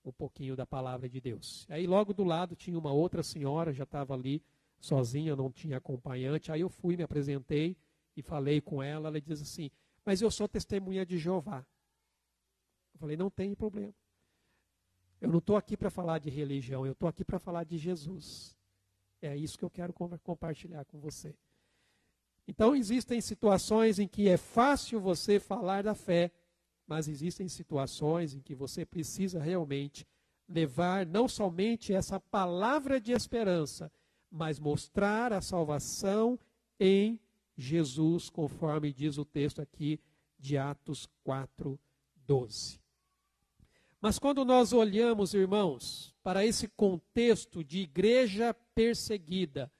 um pouquinho da palavra de Deus. Aí logo do lado tinha uma outra senhora, já estava ali sozinha, não tinha acompanhante. Aí eu fui, me apresentei e falei com ela. Ela diz assim, mas eu sou testemunha de Jeová. Eu falei, não tem problema. Eu não estou aqui para falar de religião, eu estou aqui para falar de Jesus. É isso que eu quero compartilhar com você. Então, existem situações em que é fácil você falar da fé, mas existem situações em que você precisa realmente levar não somente essa palavra de esperança, mas mostrar a salvação em Jesus, conforme diz o texto aqui de Atos 4:12. Mas quando nós olhamos, irmãos, para esse contexto de igreja perseguida,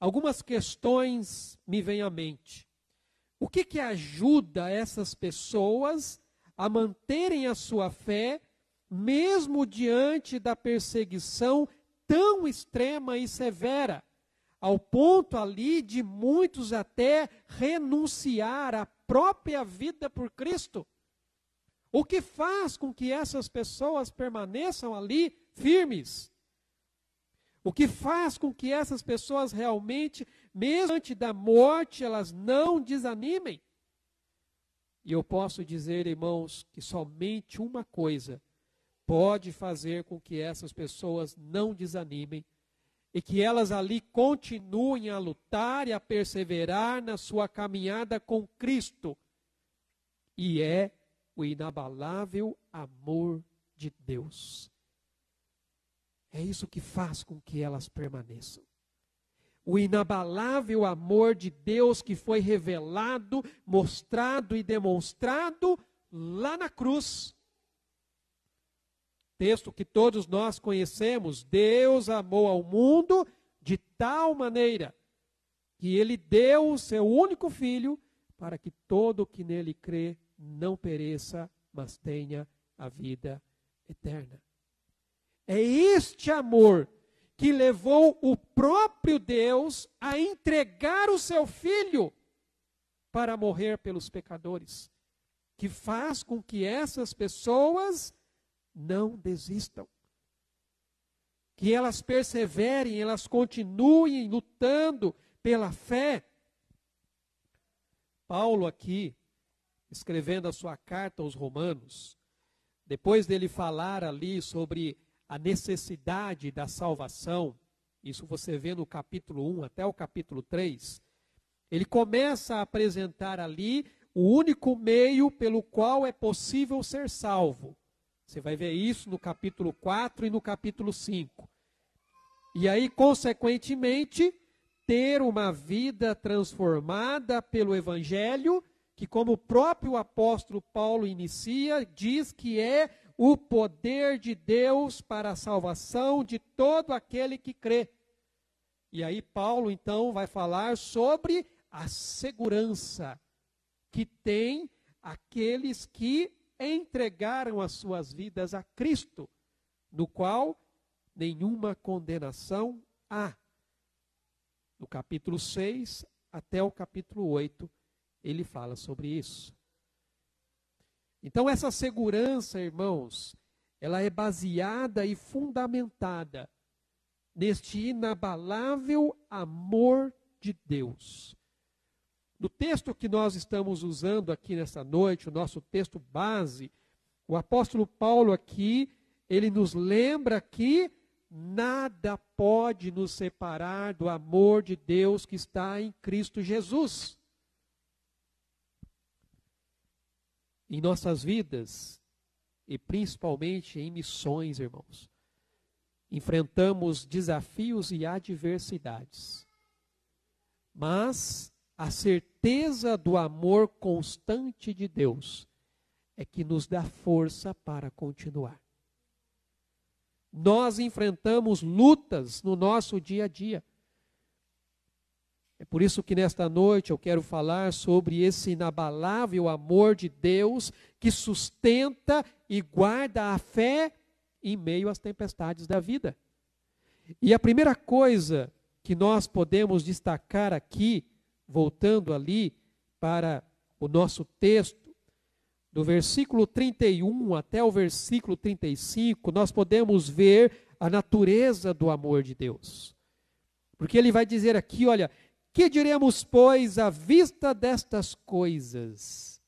algumas questões me vêm à mente. O que ajuda essas pessoas a manterem a sua fé, mesmo diante da perseguição tão extrema e severa, ao ponto ali de muitos até renunciar à própria vida por Cristo? O que faz com que essas pessoas permaneçam ali firmes? O que faz com que essas pessoas realmente, mesmo diante da morte, elas não desanimem? E eu posso dizer, irmãos, que somente uma coisa pode fazer com que essas pessoas não desanimem e que elas ali continuem a lutar e a perseverar na sua caminhada com Cristo. E é o inabalável amor de Deus. É isso que faz com que elas permaneçam. O inabalável amor de Deus que foi revelado, mostrado e demonstrado lá na cruz. Texto que todos nós conhecemos. Deus amou ao mundo de tal maneira que Ele deu o seu único Filho para que todo o que nele crê não pereça, mas tenha a vida eterna. É este amor que levou o próprio Deus a entregar o seu Filho para morrer pelos pecadores, que faz com que essas pessoas não desistam, que elas perseverem, elas continuem lutando pela fé. Paulo aqui, escrevendo a sua carta aos Romanos, depois dele falar ali sobre a necessidade da salvação, isso você vê no capítulo 1 até o capítulo 3, ele começa a apresentar ali o único meio pelo qual é possível ser salvo, Você vai ver isso no capítulo 4 e no capítulo 5. E aí, consequentemente, ter uma vida transformada pelo Evangelho, que como o próprio apóstolo Paulo inicia, diz que é o poder de Deus para a salvação de todo aquele que crê. E aí Paulo, então, vai falar sobre a segurança que tem aqueles que entregaram as suas vidas a Cristo, no qual nenhuma condenação há. No capítulo 6 até o capítulo 8, ele fala sobre isso. Então essa segurança, irmãos, ela é baseada e fundamentada neste inabalável amor de Deus. No texto que nós estamos usando aqui nessa noite, o nosso texto base, o apóstolo Paulo aqui, ele nos lembra que nada pode nos separar do amor de Deus que está em Cristo Jesus. Em nossas vidas, e principalmente em missões, irmãos, enfrentamos desafios e adversidades. Mas a certeza do amor constante de Deus é que nos dá força para continuar. Nós enfrentamos lutas no nosso dia a dia. É por isso que nesta noite eu quero falar sobre esse inabalável amor de Deus que sustenta e guarda a fé em meio às tempestades da vida. E a primeira coisa que nós podemos destacar aqui, voltando ali para o nosso texto, do versículo 31 até o versículo 35, nós podemos ver a natureza do amor de Deus. Porque ele vai dizer aqui, olha, que diremos, pois, à vista destas coisas?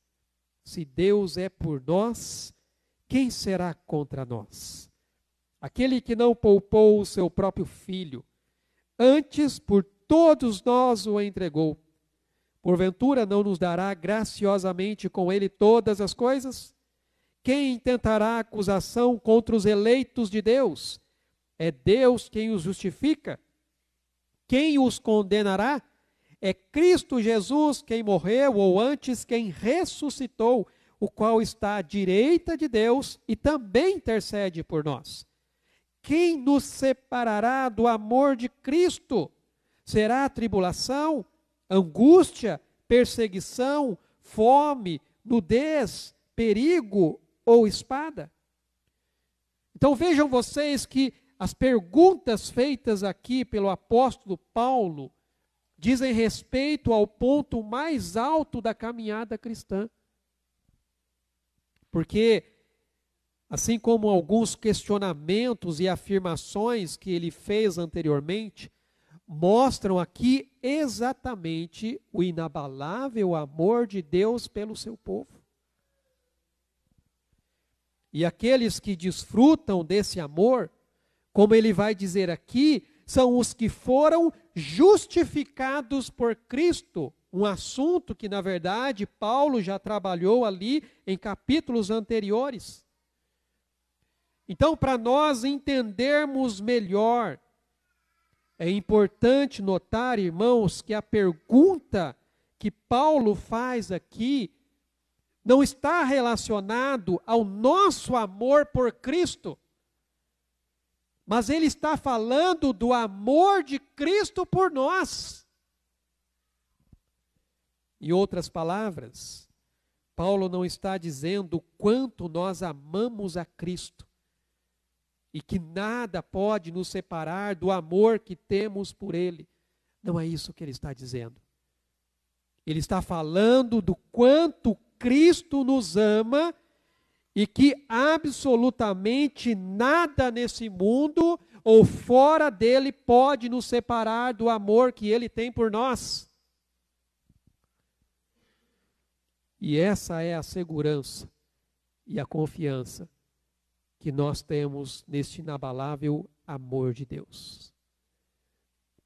Se Deus é por nós, quem será contra nós? Aquele que não poupou o seu próprio filho, antes por todos nós o entregou, porventura não nos dará graciosamente com ele todas as coisas? Quem intentará acusação contra os eleitos de Deus? É Deus quem os justifica. Quem os condenará? É Cristo Jesus quem morreu, ou antes quem ressuscitou, o qual está à direita de Deus e também intercede por nós. Quem nos separará do amor de Cristo? Será a tribulação, angústia, perseguição, fome, nudez, perigo ou espada? Então vejam vocês que as perguntas feitas aqui pelo apóstolo Paulo dizem respeito ao ponto mais alto da caminhada cristã. Porque, assim como alguns questionamentos e afirmações que ele fez anteriormente, mostram aqui exatamente o inabalável amor de Deus pelo seu povo. E aqueles que desfrutam desse amor, como ele vai dizer aqui, são os que foram justificados por Cristo. Um assunto que, na verdade, Paulo já trabalhou ali em capítulos anteriores. Então, para nós entendermos melhor, é importante notar, irmãos, que a pergunta que Paulo faz aqui não está relacionado ao nosso amor por Cristo, mas ele está falando do amor de Cristo por nós. Em outras palavras, Paulo não está dizendo quanto nós amamos a Cristo e que nada pode nos separar do amor que temos por Ele. Não é isso que ele está dizendo. Ele está falando do quanto Cristo nos ama e que absolutamente nada nesse mundo ou fora dele pode nos separar do amor que Ele tem por nós. E essa é a segurança e a confiança que nós temos neste inabalável amor de Deus.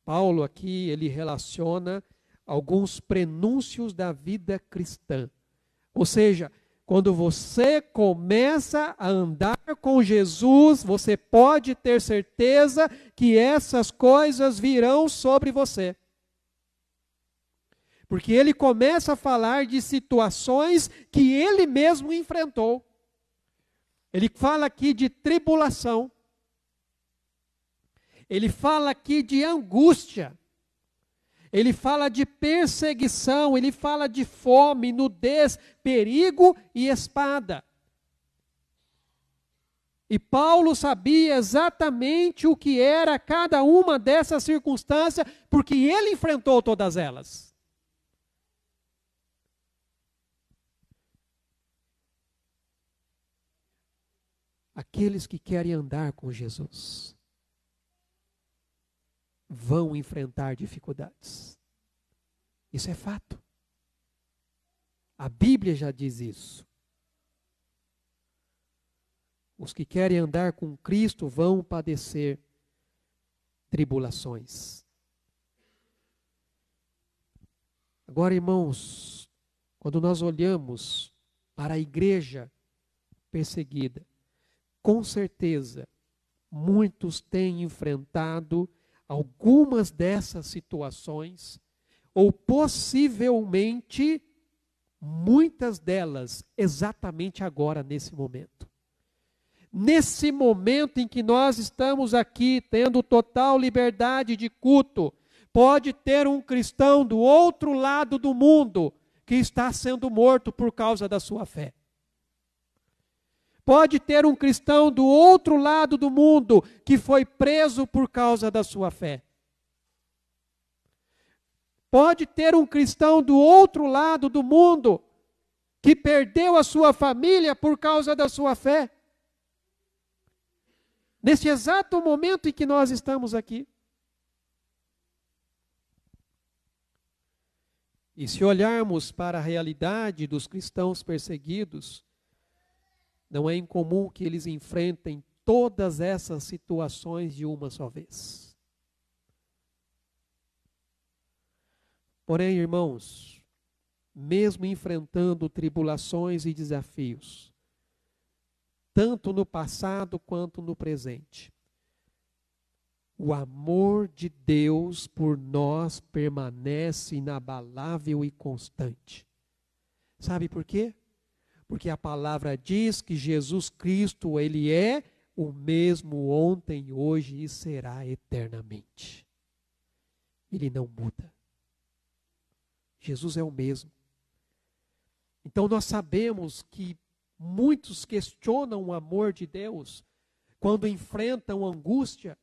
Paulo aqui, ele relaciona alguns prenúncios da vida cristã. Ou seja, Quando você começa a andar com Jesus, você pode ter certeza que essas coisas virão sobre você. Porque ele começa a falar de situações que ele mesmo enfrentou. Ele fala aqui de tribulação. Ele fala aqui de angústia. Ele fala de perseguição, ele fala de fome, nudez, perigo e espada. E Paulo sabia exatamente o que era cada uma dessas circunstâncias, porque ele enfrentou todas elas. Aqueles que querem andar com Jesus vão enfrentar dificuldades. Isso é fato. A Bíblia já diz isso. Os que querem andar com Cristo vão padecer tribulações. Agora, irmãos, quando nós olhamos para a igreja perseguida, com certeza, muitos têm enfrentado algumas dessas situações, ou possivelmente muitas delas exatamente agora, nesse momento. Nesse momento em que nós estamos aqui, tendo total liberdade de culto, pode ter um cristão do outro lado do mundo que está sendo morto por causa da sua fé. Pode ter um cristão do outro lado do mundo que foi preso por causa da sua fé. Pode ter um cristão do outro lado do mundo que perdeu a sua família por causa da sua fé. Nesse exato momento em que nós estamos aqui. E se olharmos para a realidade dos cristãos perseguidos, não é incomum que eles enfrentem todas essas situações de uma só vez. Porém, irmãos, mesmo enfrentando tribulações e desafios, tanto no passado quanto no presente, o amor de Deus por nós permanece inabalável e constante. Sabe por quê? Porque a palavra diz que Jesus Cristo, Ele é o mesmo ontem, hoje e será eternamente. Ele não muda. Jesus é o mesmo. Então nós sabemos que muitos questionam o amor de Deus quando enfrentam angústia,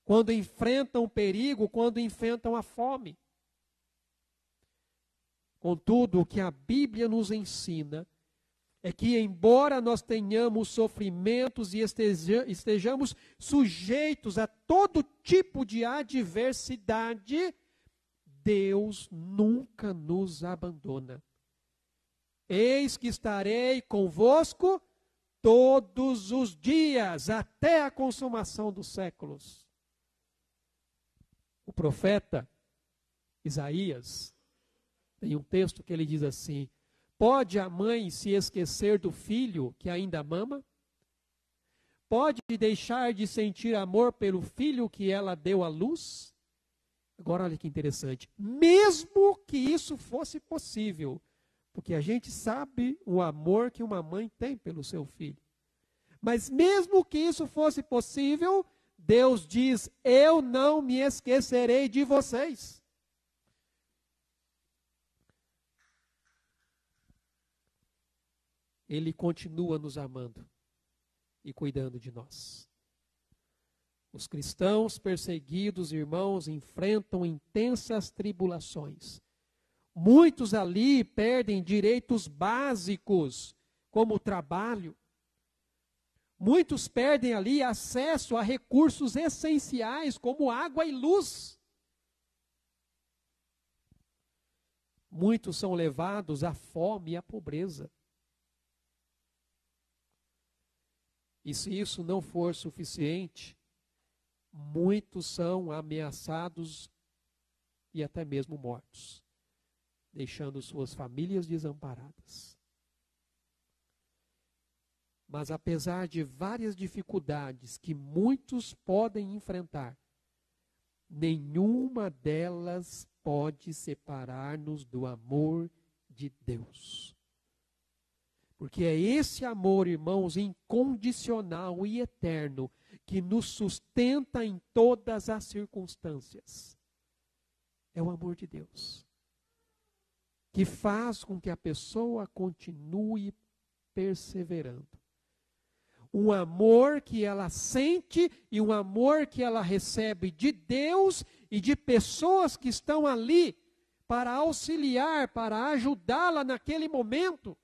quando enfrentam perigo, quando enfrentam a fome. Contudo, o que a Bíblia nos ensina é que, embora nós tenhamos sofrimentos e estejamos sujeitos a todo tipo de adversidade, Deus nunca nos abandona. Eis que estarei convosco todos os dias, até a consumação dos séculos. O profeta Isaías tem um texto que ele diz assim: pode a mãe se esquecer do filho que ainda mama? Pode deixar de sentir amor pelo filho que ela deu à luz? Agora olha que interessante. Mesmo que isso fosse possível, porque a gente sabe o amor que uma mãe tem pelo seu filho. Mas mesmo que isso fosse possível, Deus diz: eu não me esquecerei de vocês. Ele continua nos amando e cuidando de nós. Os cristãos perseguidos, irmãos, enfrentam intensas tribulações. Muitos ali perdem direitos básicos, como o trabalho. Muitos perdem ali acesso a recursos essenciais, como água e luz. Muitos são levados à fome e à pobreza. E se isso não for suficiente, muitos são ameaçados e até mesmo mortos, deixando suas famílias desamparadas. Mas apesar de várias dificuldades que muitos podem enfrentar, nenhuma delas pode separar-nos do amor de Deus. Porque é esse amor, irmãos, incondicional e eterno, que nos sustenta em todas as circunstâncias. É o amor de Deus, que faz com que a pessoa continue perseverando. Um amor que ela sente e um amor que ela recebe de Deus e de pessoas que estão ali para auxiliar, para ajudá-la naquele momento.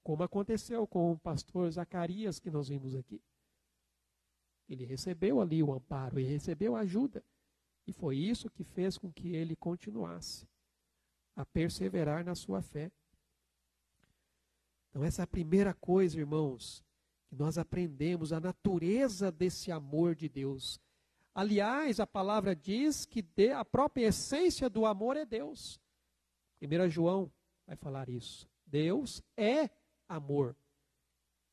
Como aconteceu com o pastor Zacarias que nós vimos aqui. Ele recebeu ali o amparo, ele recebeu a ajuda. E foi isso que fez com que ele continuasse a perseverar na sua fé. Então essa é a primeira coisa, irmãos, que nós aprendemos, a natureza desse amor de Deus. Aliás, a palavra diz que a própria essência do amor é Deus. 1 João vai falar isso. Deus é amor.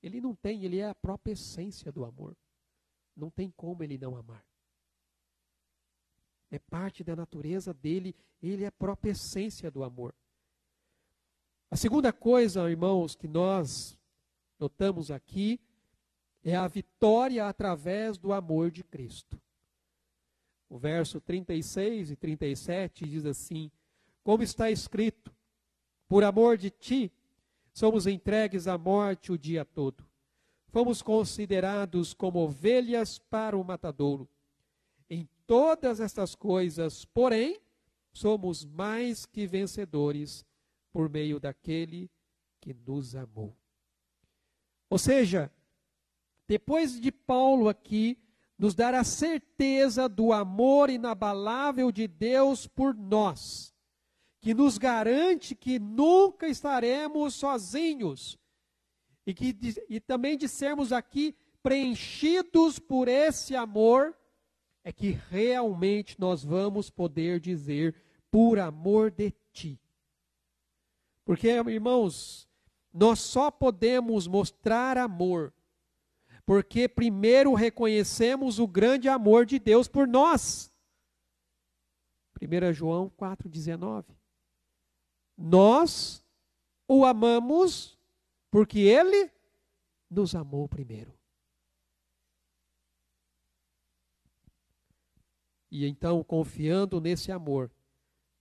Ele é a própria essência do amor. Não tem como ele não amar. É parte da natureza dele, ele é a própria essência do amor. A segunda coisa, irmãos, que nós notamos aqui, é a vitória através do amor de Cristo. O verso 36 e 37 diz assim: como está escrito, por amor de ti, somos entregues à morte o dia todo. Fomos considerados como ovelhas para o matadouro. Em todas estas coisas, porém, somos mais que vencedores por meio daquele que nos amou. Ou seja, depois de Paulo aqui nos dar a certeza do amor inabalável de Deus por nós, que nos garante que nunca estaremos sozinhos, e também de sermos aqui preenchidos por esse amor, é que realmente nós vamos poder dizer, por amor de ti. Porque, irmãos, nós só podemos mostrar amor, porque primeiro reconhecemos o grande amor de Deus por nós. 1 João 4,19. Nós o amamos porque ele nos amou primeiro. E então, confiando nesse amor,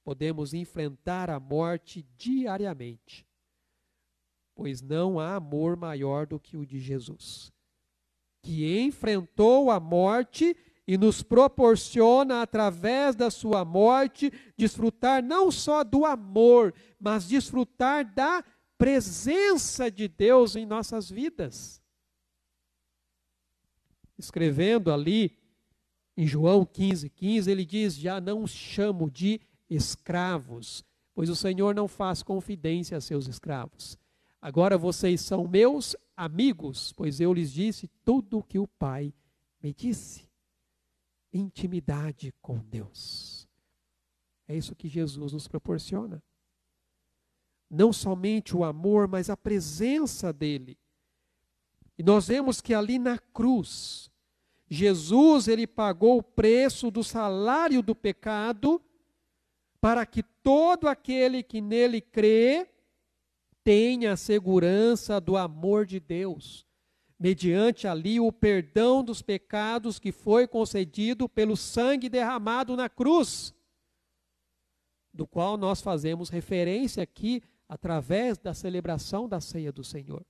podemos enfrentar a morte diariamente, pois não há amor maior do que o de Jesus, que enfrentou a morte e nos proporciona, através da sua morte, desfrutar não só do amor, mas desfrutar da presença de Deus em nossas vidas. Escrevendo ali em João 15:15, ele diz: já não os chamo de escravos, pois o Senhor não faz confidência a seus escravos. Agora vocês são meus amigos, pois eu lhes disse tudo o que o Pai me disse. Intimidade com Deus. É isso que Jesus nos proporciona. Não somente o amor, mas a presença dele. E nós vemos que ali na cruz, Jesus, ele pagou o preço do salário do pecado, para que todo aquele que nele crê tenha a segurança do amor de Deus, mediante ali o perdão dos pecados que foi concedido pelo sangue derramado na cruz, do qual nós fazemos referência aqui através da celebração da ceia do Senhor.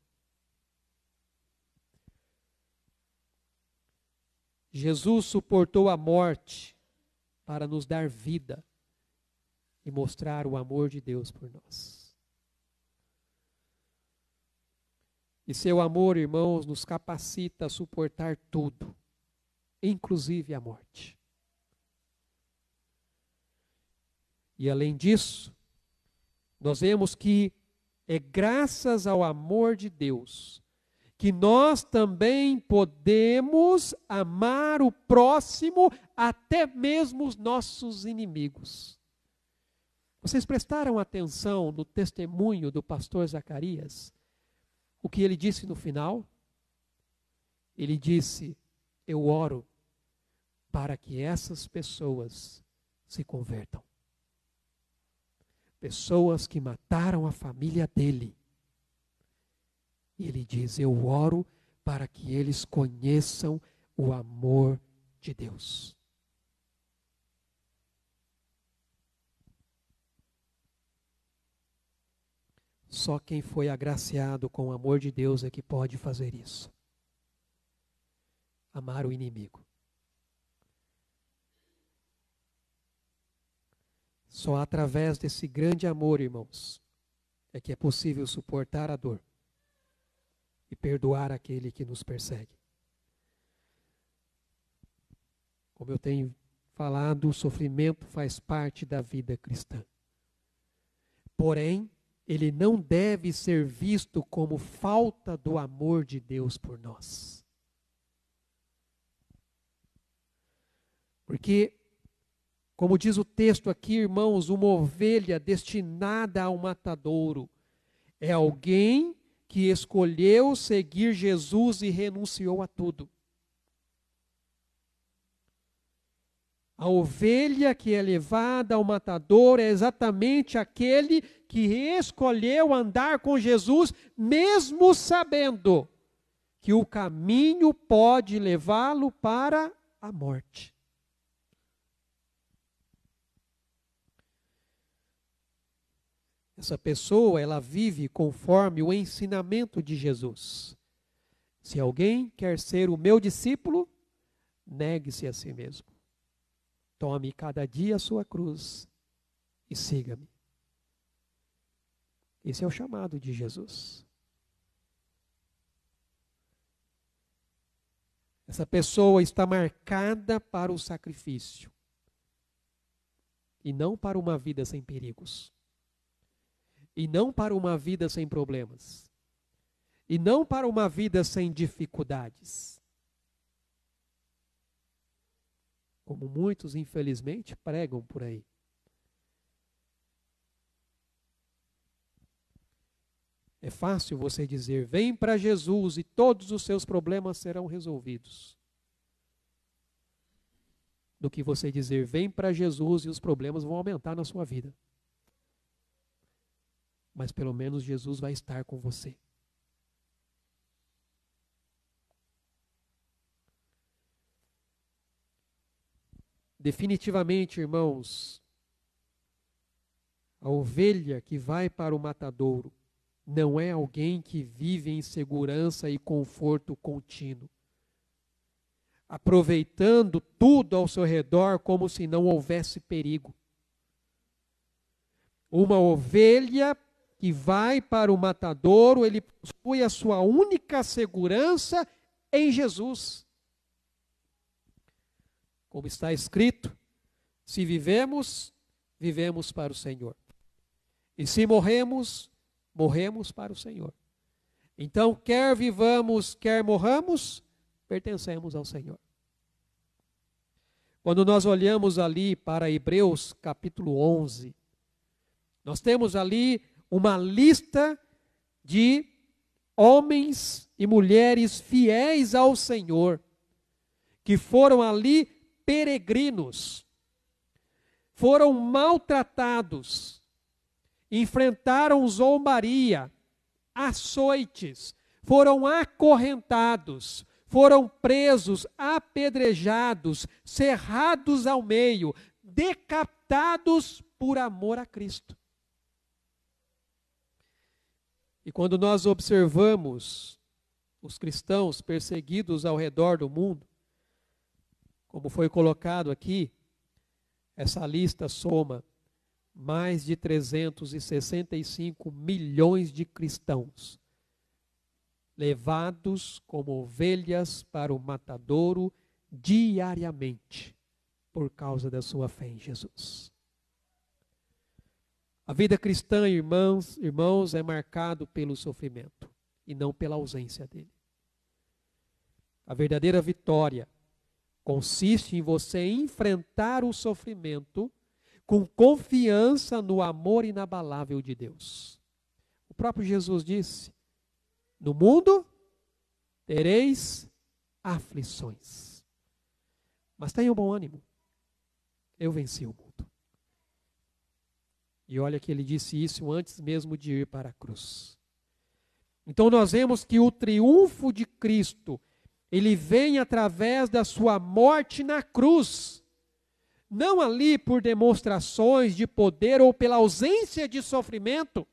Jesus suportou a morte para nos dar vida e mostrar o amor de Deus por nós. E seu amor, irmãos, nos capacita a suportar tudo, inclusive a morte. E além disso, nós vemos que é graças ao amor de Deus que nós também podemos amar o próximo, até mesmo os nossos inimigos. Vocês prestaram atenção no testemunho do pastor Zacarias? o que ele disse no final? Ele disse: eu oro para que essas pessoas se convertam. Pessoas que mataram a família dele. E ele diz: eu oro para que eles conheçam o amor de Deus. Só quem foi agraciado com o amor de Deus é que pode fazer isso. Amar o inimigo. Só através desse grande amor, irmãos, é que é possível suportar a dor e perdoar aquele que nos persegue. Como eu tenho falado, o sofrimento faz parte da vida cristã. Porém, ele não deve ser visto como falta do amor de Deus por nós. Porque, como diz o texto aqui, irmãos, uma ovelha destinada ao matadouro é alguém que escolheu seguir Jesus e renunciou a tudo. A ovelha que é levada ao matadouro é exatamente aquele que escolheu andar com Jesus, mesmo sabendo que o caminho pode levá-lo para a morte. Essa pessoa, ela vive conforme o ensinamento de Jesus. Se alguém quer ser o meu discípulo, negue-se a si mesmo. Tome cada dia a sua cruz e siga-me. Esse é o chamado de Jesus. Essa pessoa está marcada para o sacrifício e não para uma vida sem perigos. E não para uma vida sem problemas. E não para uma vida sem dificuldades. Como muitos, infelizmente, pregam por aí. É fácil você dizer: vem para Jesus e todos os seus problemas serão resolvidos. Do que você dizer: vem para Jesus e os problemas vão aumentar na sua vida. Mas pelo menos Jesus vai estar com você. Definitivamente, irmãos, a ovelha que vai para o matadouro não é alguém que vive em segurança e conforto contínuo, aproveitando tudo ao seu redor como se não houvesse perigo. Uma ovelha que vai para o matadouro, ele possui a sua única segurança em Jesus. Como está escrito, se vivemos, vivemos para o Senhor. E se morremos, morremos para o Senhor. Então, quer vivamos, quer morramos, pertencemos ao Senhor. Quando nós olhamos ali para Hebreus capítulo 11, nós temos ali uma lista de homens e mulheres fiéis ao Senhor, que foram ali peregrinos, foram maltratados, enfrentaram zombaria, açoites, foram acorrentados, foram presos, apedrejados, cerrados ao meio, decapitados por amor a Cristo. E quando nós observamos os cristãos perseguidos ao redor do mundo, como foi colocado aqui, essa lista soma mais de 365 milhões de cristãos levados como ovelhas para o matadouro diariamente por causa da sua fé em Jesus. A vida cristã, irmãos, é marcado pelo sofrimento e não pela ausência dele. A verdadeira vitória consiste em você enfrentar o sofrimento com confiança no amor inabalável de Deus. O próprio Jesus disse: No mundo tereis aflições. Mas tenham bom ânimo. Eu venci o mundo. E olha que ele disse isso antes mesmo de ir para a cruz. Então nós vemos que o triunfo de Cristo, ele vem através da sua morte na cruz. Não ali por demonstrações de poder ou pela ausência de sofrimento.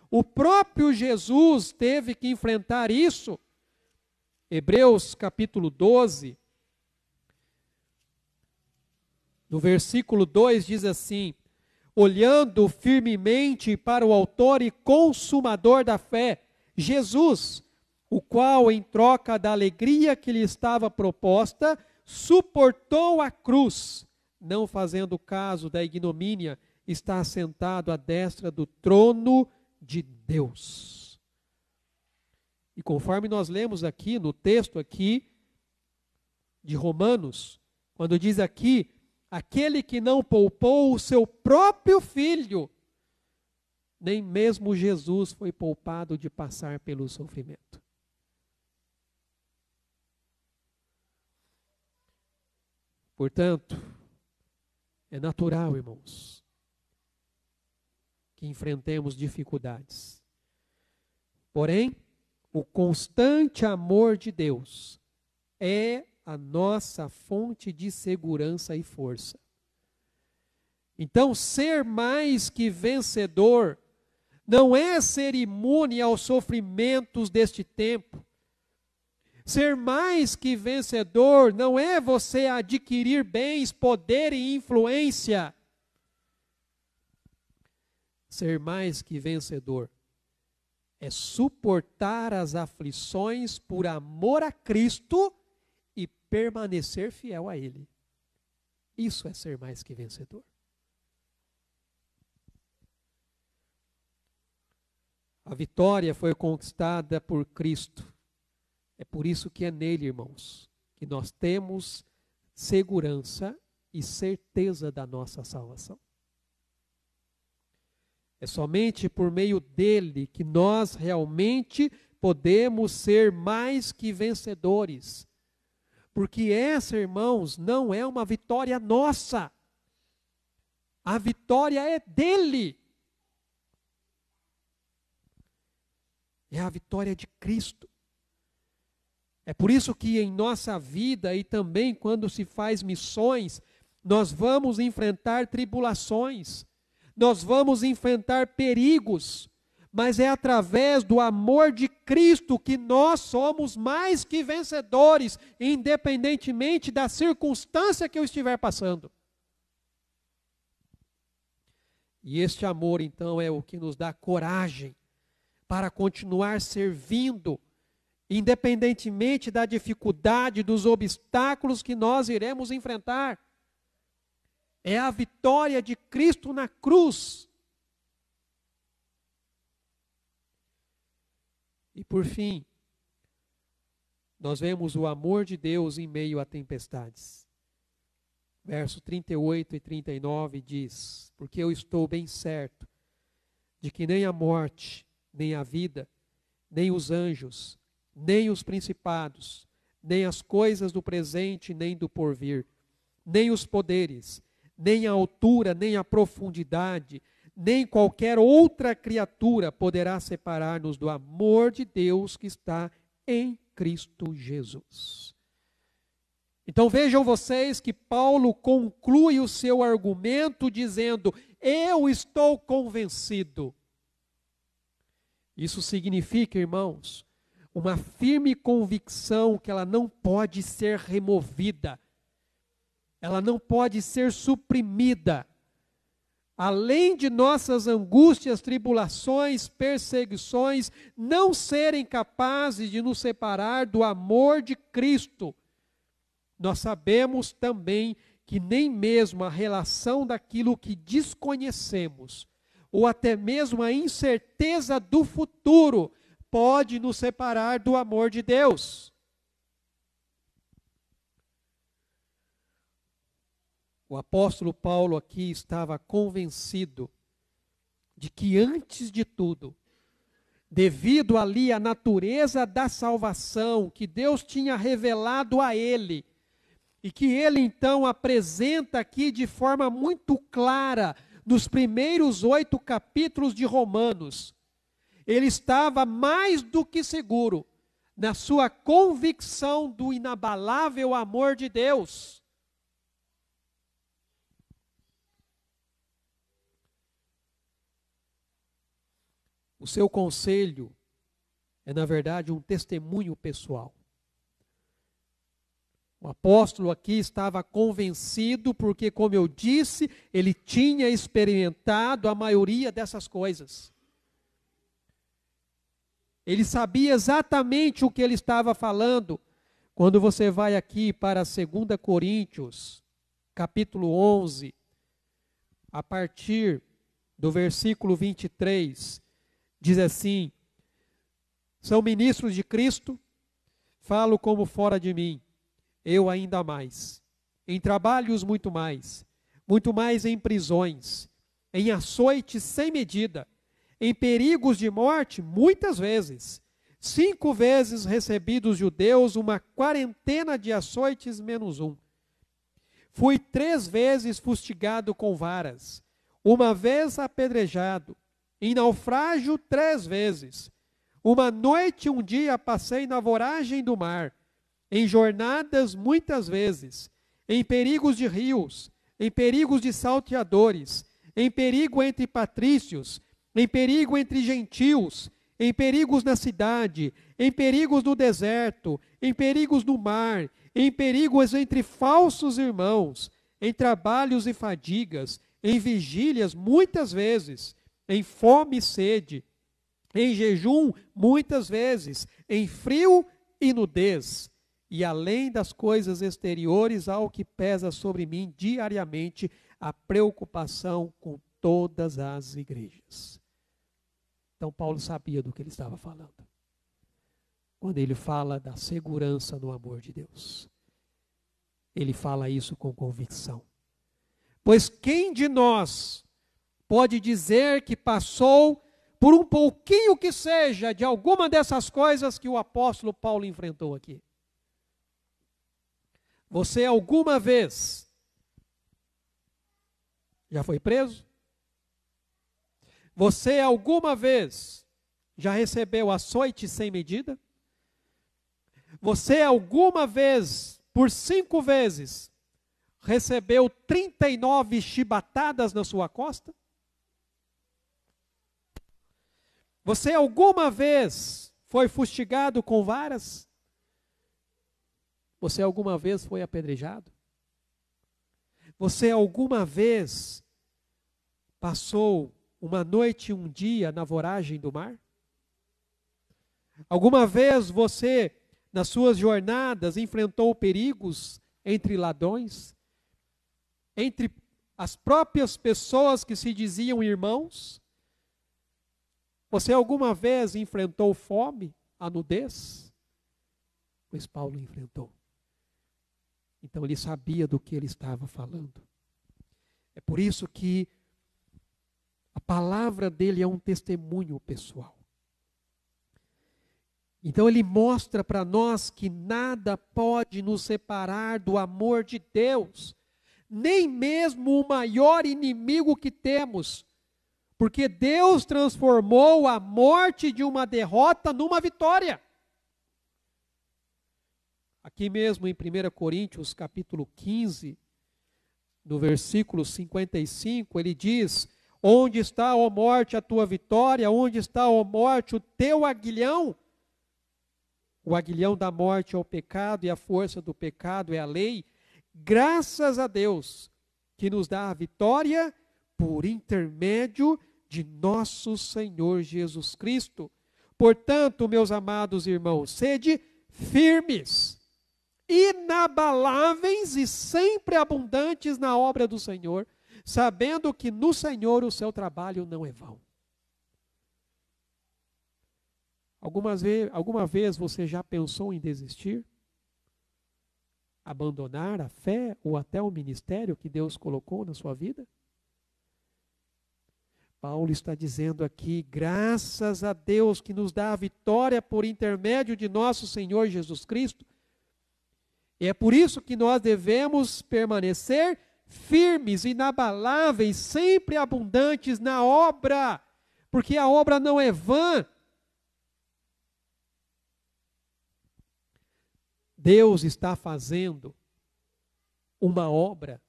O próprio Jesus teve que enfrentar isso. Hebreus capítulo 12, no versículo 2 diz assim: olhando firmemente para o autor e consumador da fé, Jesus, o qual, em troca da alegria que lhe estava proposta, suportou a cruz, não fazendo caso da ignomínia, está assentado à destra do trono de Deus. E conforme nós lemos aqui, no texto aqui de Romanos, quando diz aqui, aquele que não poupou o seu próprio filho, nem mesmo Jesus foi poupado de passar pelo sofrimento. Portanto, é natural, irmãos, que enfrentemos dificuldades. Porém, o constante amor de Deus é a nossa fonte de segurança e força. Então, ser mais que vencedor não é ser imune aos sofrimentos deste tempo. Ser mais que vencedor não é você adquirir bens, poder e influência. Ser mais que vencedor é suportar as aflições por amor a Cristo e permanecer fiel a Ele. Isso é ser mais que vencedor. A vitória foi conquistada por Cristo. É por isso que é nele, irmãos, que nós temos segurança e certeza da nossa salvação. É somente por meio dele que nós realmente podemos ser mais que vencedores. Porque essa, irmãos, não é uma vitória nossa. A vitória é dele. É a vitória de Cristo. É por isso que em nossa vida e também quando se faz missões, nós vamos enfrentar tribulações, nós vamos enfrentar perigos, mas é através do amor de Cristo que nós somos mais que vencedores, independentemente da circunstância que eu estiver passando. E este amor, então, é o que nos dá coragem para continuar servindo, independentemente da dificuldade, dos obstáculos que nós iremos enfrentar. É a vitória de Cristo na cruz. E por fim, nós vemos o amor de Deus em meio a tempestades. Verso 38 e 39 diz: porque eu estou bem certo de que nem a morte, nem a vida, nem os anjos, nem os principados, nem as coisas do presente, nem do porvir, nem os poderes, nem a altura, nem a profundidade, nem qualquer outra criatura poderá separar-nos do amor de Deus que está em Cristo Jesus. Então vejam vocês que Paulo conclui o seu argumento dizendo: eu estou convencido. Isso significa, irmãos, uma firme convicção que ela não pode ser removida, ela não pode ser suprimida. Além de nossas angústias, tribulações, perseguições, não serem capazes de nos separar do amor de Cristo, nós sabemos também que nem mesmo a relação daquilo que desconhecemos, ou até mesmo a incerteza do futuro, pode nos separar do amor de Deus. O apóstolo Paulo aqui estava convencido de que, antes de tudo, devido ali à natureza da salvação que Deus tinha revelado a ele, e que ele então apresenta aqui de forma muito clara, nos primeiros 8 capítulos de Romanos, ele estava mais do que seguro na sua convicção do inabalável amor de Deus. O seu conselho é, na verdade, um testemunho pessoal. O apóstolo aqui estava convencido porque, como eu disse, ele tinha experimentado a maioria dessas coisas. Ele sabia exatamente o que ele estava falando. Quando você vai aqui para 2 Coríntios, capítulo 11, a partir do versículo 23, diz assim: são ministros de Cristo, falo como fora de mim, eu ainda mais, em trabalhos muito mais em prisões, em açoites sem medida, em perigos de morte muitas vezes, 5 vezes recebi dos judeus uma quarentena de açoites menos um. Fui 3 vezes fustigado com varas, 1 vez apedrejado, em naufrágio 3 vezes. 1 noite e 1 dia passei na voragem do mar, em jornadas muitas vezes, em perigos de rios, em perigos de salteadores, em perigo entre patrícios, em perigo entre gentios, em perigos na cidade, em perigos no deserto, em perigos no mar, em perigos entre falsos irmãos, em trabalhos e fadigas, em vigílias muitas vezes, em fome e sede, em jejum muitas vezes, em frio e nudez, e além das coisas exteriores, há o que pesa sobre mim diariamente, a preocupação com todas as igrejas. Então Paulo sabia do que ele estava falando, quando ele fala da segurança no amor de Deus. Ele fala isso com convicção. Pois quem de nós pode dizer que passou por um pouquinho que seja de alguma dessas coisas que o apóstolo Paulo enfrentou aqui? Você alguma vez já foi preso? Você alguma vez já recebeu açoite sem medida? Você alguma vez, por 5 vezes, recebeu 39 chibatadas na sua costa? Você alguma vez foi fustigado com varas? Você alguma vez foi apedrejado? Você alguma vez passou 1 noite e 1 dia na voragem do mar? Alguma vez você, nas suas jornadas, enfrentou perigos entre ladrões? Entre as próprias pessoas que se diziam irmãos? Você alguma vez enfrentou fome, a nudez? Pois Paulo enfrentou. Então ele sabia do que ele estava falando. É por isso que a palavra dele é um testemunho pessoal. Então ele mostra para nós que nada pode nos separar do amor de Deus, nem mesmo o maior inimigo que temos, porque Deus transformou a morte de uma derrota numa vitória. Aqui mesmo em 1 Coríntios capítulo 15, no versículo 55, ele diz: onde está, ó morte, a tua vitória? Onde está, ó morte, o teu aguilhão? O aguilhão da morte é o pecado e a força do pecado é a lei. Graças a Deus que nos dá a vitória por intermédio de nosso Senhor Jesus Cristo. Portanto, meus amados irmãos, sede firmes, inabaláveis e sempre abundantes na obra do Senhor, sabendo que no Senhor o seu trabalho não é vão. Alguma vez você já pensou em desistir? Abandonar a fé ou até o ministério que Deus colocou na sua vida? Paulo está dizendo aqui, graças a Deus que nos dá a vitória por intermédio de nosso Senhor Jesus Cristo. E é por isso que nós devemos permanecer firmes, inabaláveis, sempre abundantes na obra, porque a obra não é vã. Deus está fazendo uma obra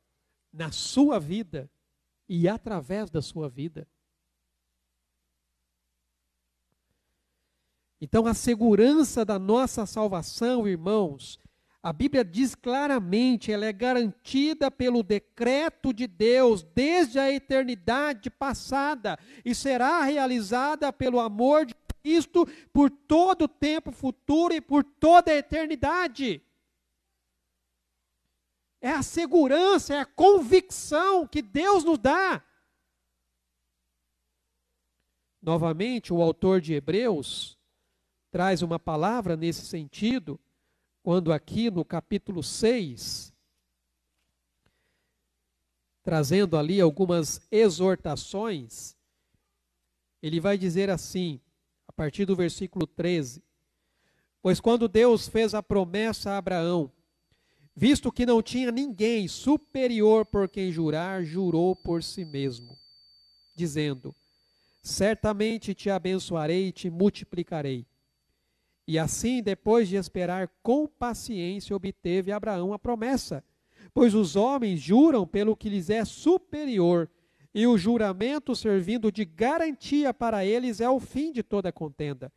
na sua vida e através da sua vida. Então, a segurança da nossa salvação, irmãos, a Bíblia diz claramente, ela é garantida pelo decreto de Deus desde a eternidade passada e será realizada pelo amor de Cristo por todo o tempo futuro e por toda a eternidade. É a segurança, é a convicção que Deus nos dá. Novamente, o autor de Hebreus traz uma palavra nesse sentido, quando aqui no capítulo 6, trazendo ali algumas exortações, ele vai dizer assim, a partir do versículo 13, pois quando Deus fez a promessa a Abraão, visto que não tinha ninguém superior por quem jurar, jurou por si mesmo, dizendo, certamente te abençoarei e te multiplicarei. E assim, depois de esperar com paciência, obteve Abraão a promessa. Pois os homens juram pelo que lhes é superior, e o juramento servindo de garantia para eles é o fim de toda contenda.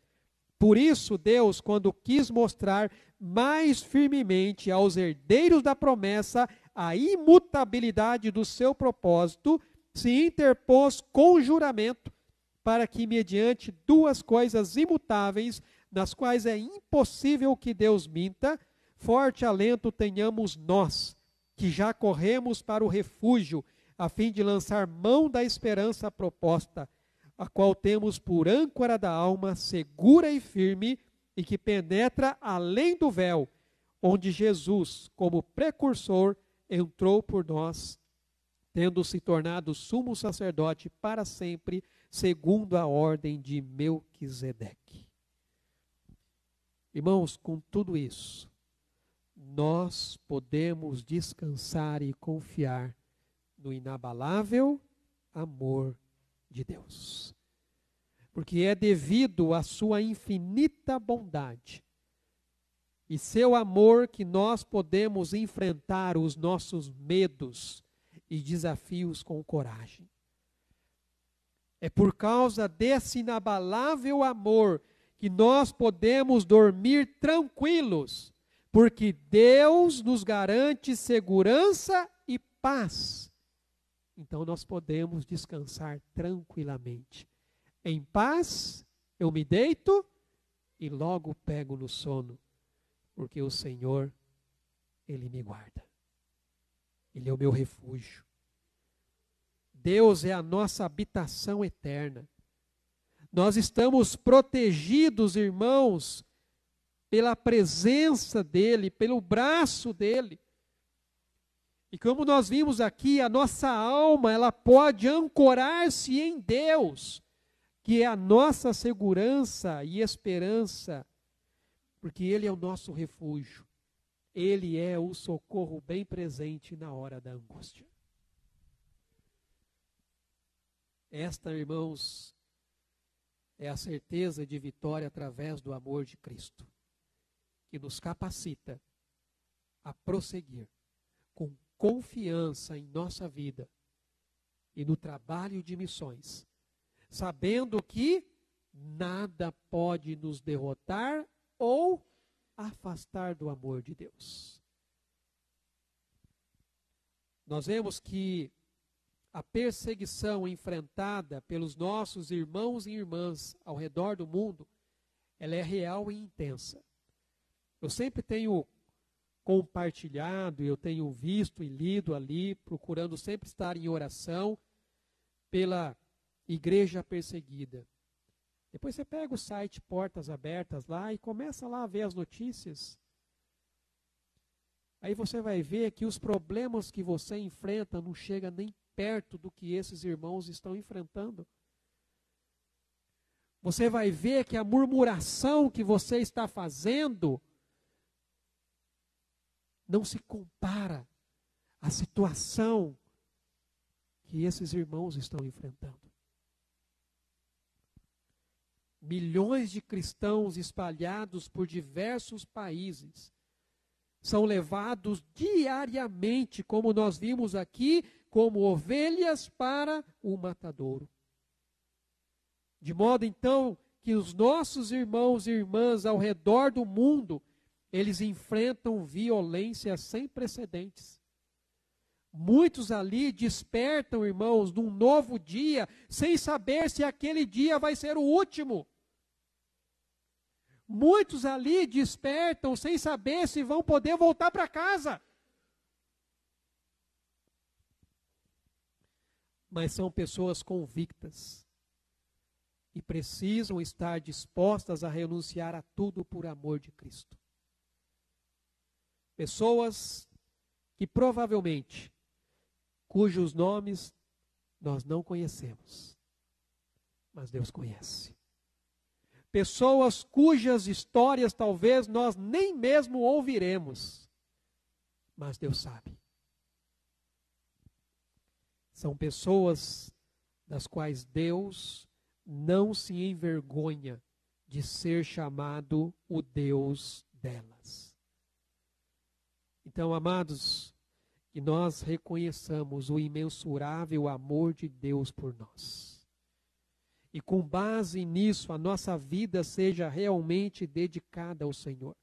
Por isso, Deus, quando quis mostrar mais firmemente aos herdeiros da promessa a imutabilidade do seu propósito, se interpôs com juramento, para que, mediante duas coisas imutáveis, nas quais é impossível que Deus minta, forte alento tenhamos nós, que já corremos para o refúgio, a fim de lançar mão da esperança proposta, a qual temos por âncora da alma segura e firme, e que penetra além do véu, onde Jesus, como precursor, entrou por nós, tendo se tornado sumo sacerdote para sempre, segundo a ordem de Melquisedeque. Irmãos, com tudo isso, nós podemos descansar e confiar no inabalável amor de Deus. Porque é devido à sua infinita bondade e seu amor que nós podemos enfrentar os nossos medos e desafios com coragem. É por causa desse inabalável amor que nós podemos dormir tranquilos, porque Deus nos garante segurança e paz. Então nós podemos descansar tranquilamente. Em paz, eu me deito e logo pego no sono, porque o Senhor, Ele me guarda. Ele é o meu refúgio. Deus é a nossa habitação eterna. Nós estamos protegidos, irmãos, pela presença dEle, pelo braço dEle. E como nós vimos aqui, a nossa alma, ela pode ancorar-se em Deus, que é a nossa segurança e esperança, porque Ele é o nosso refúgio. Ele é o socorro bem presente na hora da angústia. Esta, irmãos, é a certeza de vitória através do amor de Cristo, que nos capacita a prosseguir com confiança em nossa vida e no trabalho de missões, sabendo que nada pode nos derrotar ou afastar do amor de Deus. Nós vemos que a perseguição enfrentada pelos nossos irmãos e irmãs ao redor do mundo, ela é real e intensa. Eu sempre tenho compartilhado, eu tenho visto e lido ali, procurando sempre estar em oração pela igreja perseguida. Depois você pega o site Portas Abertas lá e começa lá a ver as notícias. Aí você vai ver que os problemas que você enfrenta não chegam nem perto do que esses irmãos estão enfrentando. você vai ver que a murmuração que você está fazendo não se compara à situação que esses irmãos estão enfrentando. Milhões de cristãos espalhados por diversos países são levados diariamente, como nós vimos aqui, como ovelhas para o matadouro. De modo, então, que os nossos irmãos e irmãs ao redor do mundo, eles enfrentam violência sem precedentes. Muitos ali despertam, irmãos, num novo dia, sem saber se aquele dia vai ser o último. Muitos ali despertam sem saber se vão poder voltar para casa. Mas são pessoas convictas e precisam estar dispostas a renunciar a tudo por amor de Cristo. Pessoas que provavelmente, cujos nomes nós não conhecemos, mas Deus conhece. Pessoas cujas histórias talvez nós nem mesmo ouviremos, mas Deus sabe. São pessoas das quais Deus não se envergonha de ser chamado o Deus delas. Então, amados, que nós reconheçamos o imensurável amor de Deus por nós. E com base nisso, a nossa vida seja realmente dedicada ao Senhor.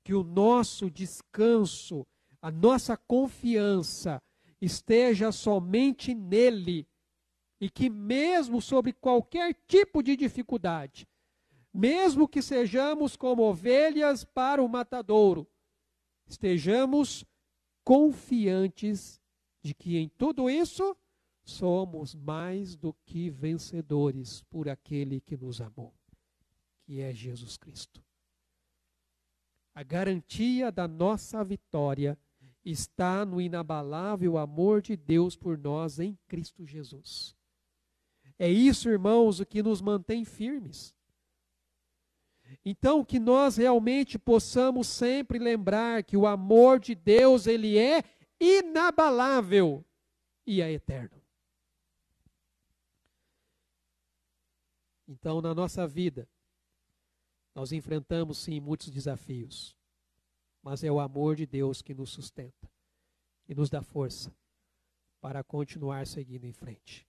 Que o nosso descanso, a nossa confiança esteja somente nele. E que mesmo sobre qualquer tipo de dificuldade, mesmo que sejamos como ovelhas para o matadouro, estejamos confiantes de que em tudo isso somos mais do que vencedores por aquele que nos amou, que é Jesus Cristo. A garantia da nossa vitória está no inabalável amor de Deus por nós em Cristo Jesus. É isso, irmãos, o que nos mantém firmes. Então, que nós realmente possamos sempre lembrar que o amor de Deus, ele é inabalável e é eterno. Então, na nossa vida, nós enfrentamos, sim, muitos desafios, mas é o amor de Deus que nos sustenta e nos dá força para continuar seguindo em frente.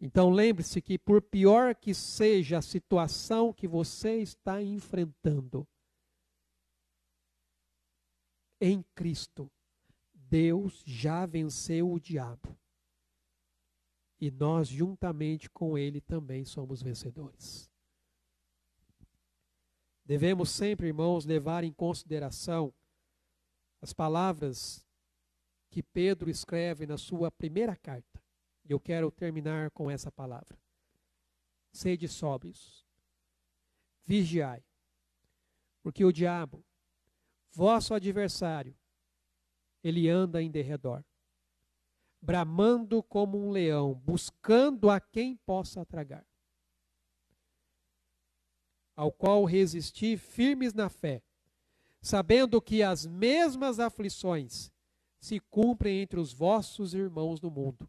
Então lembre-se que por pior que seja a situação que você está enfrentando, em Cristo, Deus já venceu o diabo. E nós, juntamente com ele, também somos vencedores. Devemos sempre, irmãos, levar em consideração as palavras que Pedro escreve na sua primeira carta. Eu quero terminar com essa palavra. Sede sóbrios, vigiai, porque o diabo, vosso adversário, ele anda em derredor, bramando como um leão, buscando a quem possa tragar, ao qual resisti firmes na fé, sabendo que as mesmas aflições se cumprem entre os vossos irmãos no mundo.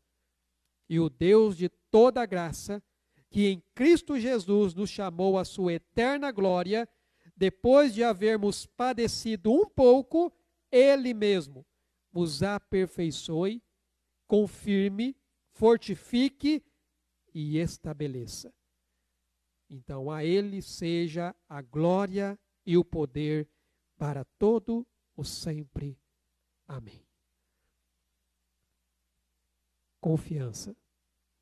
E o Deus de toda graça, que em Cristo Jesus nos chamou à sua eterna glória, depois de havermos padecido um pouco, ele mesmo vos aperfeiçoe, confirme, fortifique e estabeleça. Então a ele seja a glória e o poder para todo o sempre. Amém. Confiança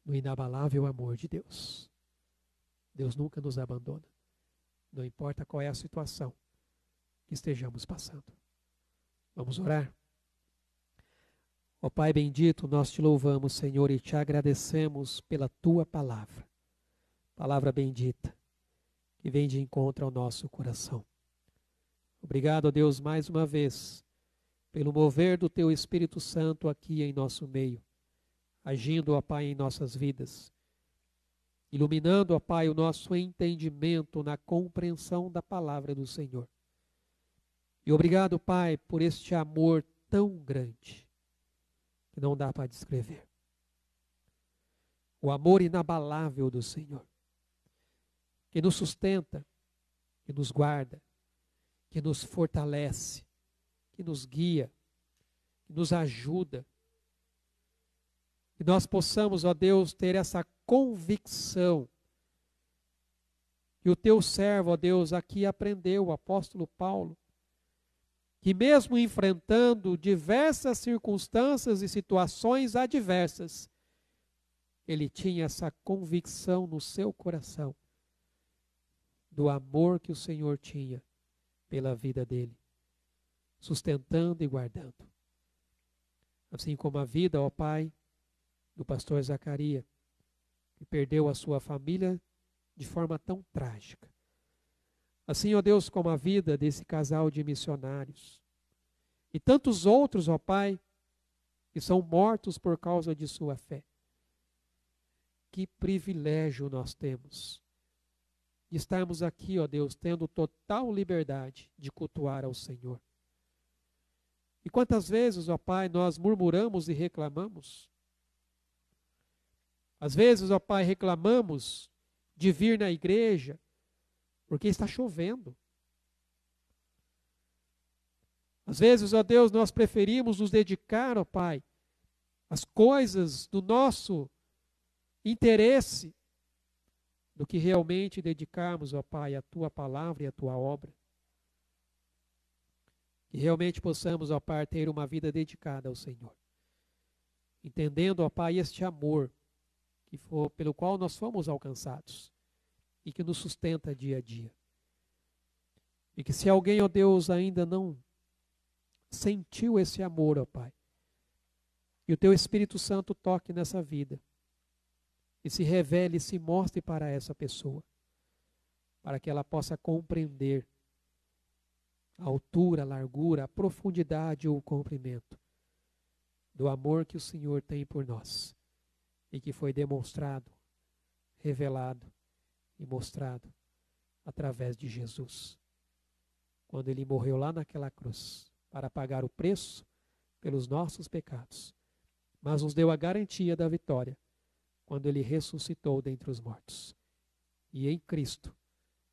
no inabalável amor de Deus. Deus nunca nos abandona. Não importa qual é a situação que estejamos passando. Vamos orar? Ó Pai bendito, nós te louvamos, Senhor, e te agradecemos pela tua palavra. Palavra bendita, que vem de encontro ao nosso coração. Obrigado, ó Deus, mais uma vez, pelo mover do teu Espírito Santo aqui em nosso meio, agindo, ó Pai, em nossas vidas. iluminando, ó Pai, o nosso entendimento na compreensão da palavra do Senhor. E obrigado, Pai, por este amor tão grande, que não dá para descrever. O amor inabalável do Senhor, que nos sustenta, que nos guarda, que nos fortalece, que nos guia, que nos ajuda. Que nós possamos, ó Deus, ter essa convicção que o teu servo, ó Deus, aqui aprendeu, o apóstolo Paulo, que mesmo enfrentando diversas circunstâncias e situações adversas, ele tinha essa convicção no seu coração do amor que o Senhor tinha pela vida dele, sustentando e guardando. Assim como a vida, ó Pai, do pastor Zacarias, que perdeu a sua família de forma tão trágica. Assim, ó Deus, como a vida desse casal de missionários. E tantos outros, ó Pai, que são mortos por causa de sua fé. Que privilégio nós temos de estarmos aqui, ó Deus, tendo total liberdade de cultuar ao Senhor. E quantas vezes, ó Pai, nós murmuramos e reclamamos? Às vezes, ó Pai, reclamamos de vir na igreja porque está chovendo. Às vezes, ó Deus, nós preferimos nos dedicar, ó Pai, às coisas do nosso interesse do que realmente dedicarmos, ó Pai, a Tua palavra e a Tua obra. Que realmente possamos, ó Pai, ter uma vida dedicada ao Senhor. Entendendo, ó Pai, este amor pelo qual nós fomos alcançados e que nos sustenta dia a dia. E que se alguém, ó Deus, ainda não sentiu esse amor, ó Pai, e o Teu Espírito Santo toque nessa vida, e se revele e se mostre para essa pessoa, para que ela possa compreender a altura, a largura, a profundidade ou o comprimento do amor que o Senhor tem por nós e que foi demonstrado, revelado e mostrado através de Jesus, quando Ele morreu lá naquela cruz para pagar o preço pelos nossos pecados, mas nos deu a garantia da vitória quando Ele ressuscitou dentre os mortos. E em Cristo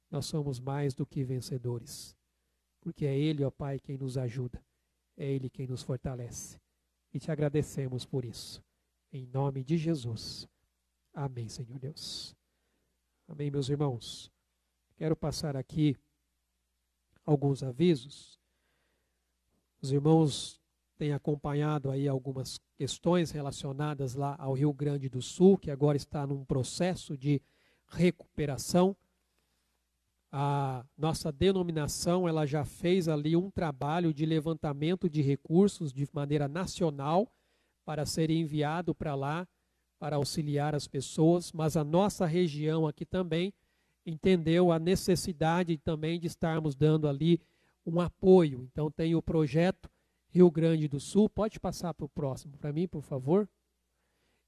nós somos mais do que vencedores, porque é Ele, ó Pai, quem nos ajuda, é Ele quem nos fortalece. E te agradecemos por isso. Em nome de Jesus. Amém, Senhor Deus. Amém, meus irmãos. Quero passar aqui alguns avisos. Os irmãos têm acompanhado aí algumas questões relacionadas lá ao Rio Grande do Sul, que agora está num processo de recuperação. A nossa denominação, ela já fez ali um trabalho de levantamento de recursos de maneira nacional para ser enviado para lá, para auxiliar as pessoas, mas a nossa região aqui também entendeu a necessidade também de estarmos dando ali um apoio. Então tem o projeto Rio Grande do Sul, pode passar para o próximo, para mim, por favor.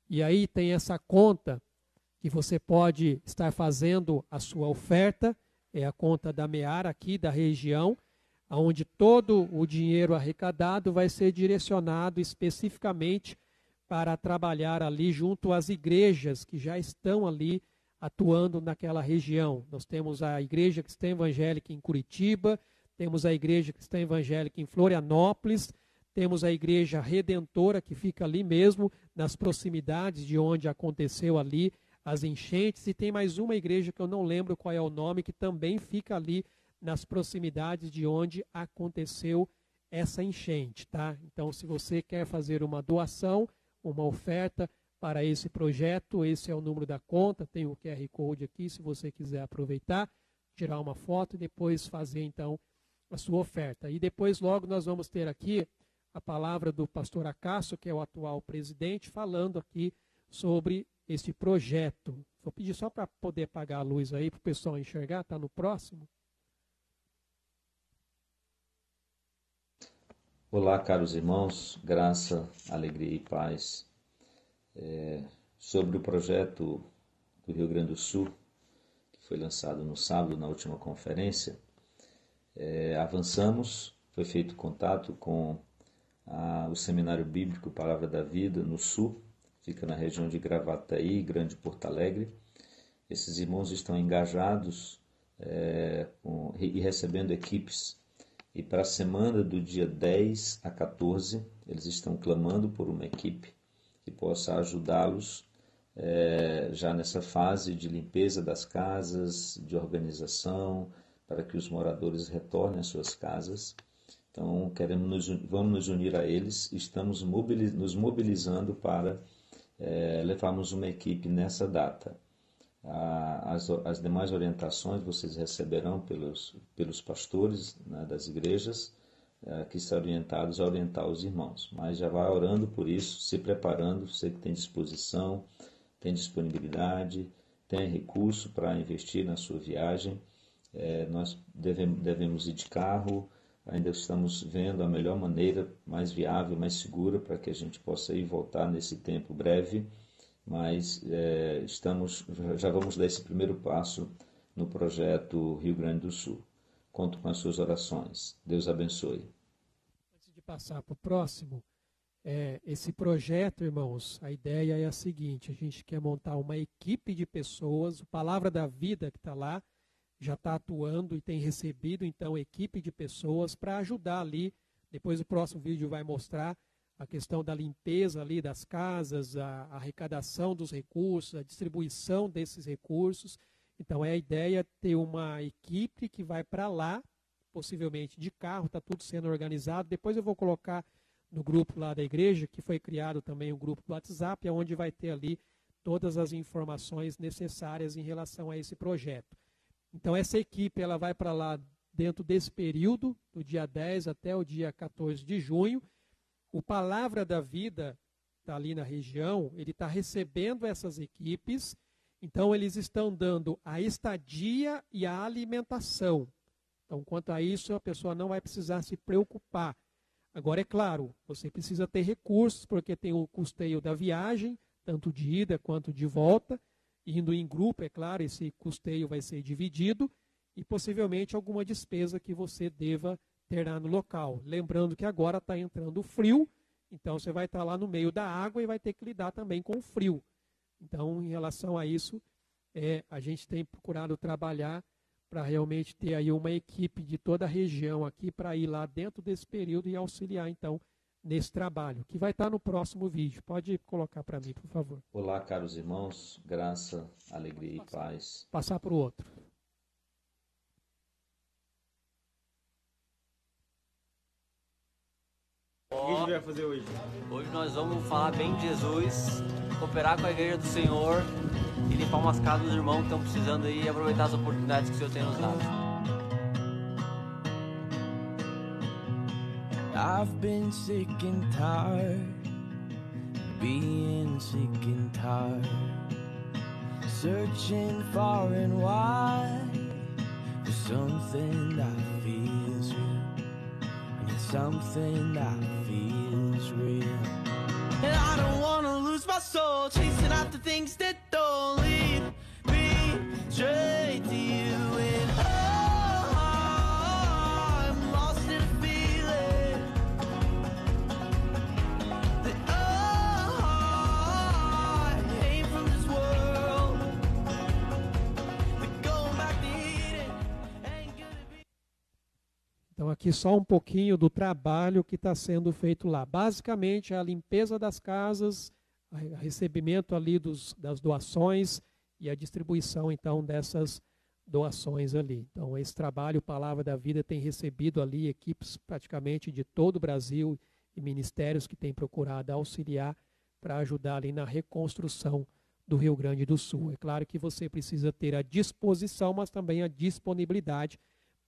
E aí tem essa conta que você pode estar fazendo a sua oferta, é a conta da MEAR aqui da região, onde todo o dinheiro arrecadado vai ser direcionado especificamente para trabalhar ali junto às igrejas que já estão ali atuando naquela região. Nós temos a Igreja Cristã Evangélica em Curitiba, temos a Igreja Cristã Evangélica em Florianópolis, temos a Igreja Redentora que fica ali mesmo, nas proximidades de onde aconteceu ali as enchentes, e tem mais uma igreja que eu não lembro qual é o nome, que também fica ali nas proximidades de onde aconteceu essa enchente, tá? Então, se você quer fazer uma doação, uma oferta para esse projeto, esse é o número da conta, tem o QR Code aqui, se você quiser aproveitar, tirar uma foto e depois fazer, então, a sua oferta. E depois, logo, nós vamos ter aqui a palavra do pastor Acácio, que é o atual presidente, falando aqui sobre este projeto. Vou pedir só para poder apagar a luz aí, para o pessoal enxergar, está no próximo. Olá, caros irmãos, graça, alegria e paz. Sobre o projeto do Rio Grande do Sul, que foi lançado no sábado, na última conferência, avançamos, foi feito contato com o Seminário Bíblico Palavra da Vida, no Sul, fica na região de Gravataí, Grande Porto Alegre. Esses irmãos estão engajados e recebendo equipes. E para a semana do dia 10 a 14, eles estão clamando por uma equipe que possa ajudá-los já nessa fase de limpeza das casas, de organização, para que os moradores retornem às suas casas. Então, vamos nos unir a eles, estamos nos mobilizando para levarmos uma equipe nessa data. As demais orientações vocês receberão pelos pastores, né, das igrejas, que estão orientados a orientar os irmãos. Mas já vai orando por isso, se preparando, você que tem disposição, tem disponibilidade, tem recurso para investir na sua viagem. Nós devemos ir de carro, ainda estamos vendo a melhor maneira, mais viável, mais segura, para que a gente possa ir e voltar nesse tempo breve, mas já vamos dar esse primeiro passo no projeto Rio Grande do Sul. Conto com as suas orações. Deus abençoe. Antes de passar para o próximo, esse projeto, irmãos, a ideia é a seguinte: a gente quer montar uma equipe de pessoas, o Palavra da Vida que está lá, já está atuando e tem recebido, então, equipe de pessoas para ajudar ali. Depois o próximo vídeo vai mostrar a questão da limpeza ali das casas, a arrecadação dos recursos, a distribuição desses recursos. Então, é a ideia ter uma equipe que vai para lá, possivelmente de carro, está tudo sendo organizado. Depois eu vou colocar no grupo lá da igreja, que foi criado também um grupo do WhatsApp, onde vai ter ali todas as informações necessárias em relação a esse projeto. Então, essa equipe ela vai para lá dentro desse período, do dia 10 até o dia 14 de junho. O Palavra da Vida está ali na região, ele está recebendo essas equipes, então eles estão dando a estadia e a alimentação. Então, quanto a isso, a pessoa não vai precisar se preocupar. Agora, é claro, você precisa ter recursos, porque tem o custeio da viagem, tanto de ida quanto de volta. Indo em grupo, é claro, esse custeio vai ser dividido e possivelmente alguma despesa que você deva ter lá no local. Lembrando que agora está entrando o frio, então você vai estar lá no meio da água e vai ter que lidar também com o frio. Então, em relação a isso, a gente tem procurado trabalhar para realmente ter aí uma equipe de toda a região aqui para ir lá dentro desse período e auxiliar, então, nesse trabalho, que vai estar no próximo vídeo. Pode colocar para mim, por favor. Olá, caros irmãos, graça, alegria e paz. Passar para o outro. O que a gente vai fazer hoje? Hoje nós vamos falar bem de Jesus, cooperar com a igreja do Senhor e limpar umas casas dos irmãos que estão precisando aí e aproveitar as oportunidades que o Senhor tem nos dado. I've been sick and tired, being sick and tired, searching far and wide for something that feels real. I need something that feels real. And I don't wanna lose my soul, chasing after things that don't lead me straight to you. And I'm lost in a feeling that I came from this world, that going back to Eden ain't gonna be. Então, aqui só um pouquinho do trabalho que está sendo feito lá. Basicamente, a limpeza das casas, o recebimento ali das doações e a distribuição, então, dessas doações ali. Então, esse trabalho, Palavra da Vida, tem recebido ali equipes praticamente de todo o Brasil e ministérios que têm procurado auxiliar para ajudar ali na reconstrução do Rio Grande do Sul. É claro que você precisa ter a disposição, mas também a disponibilidade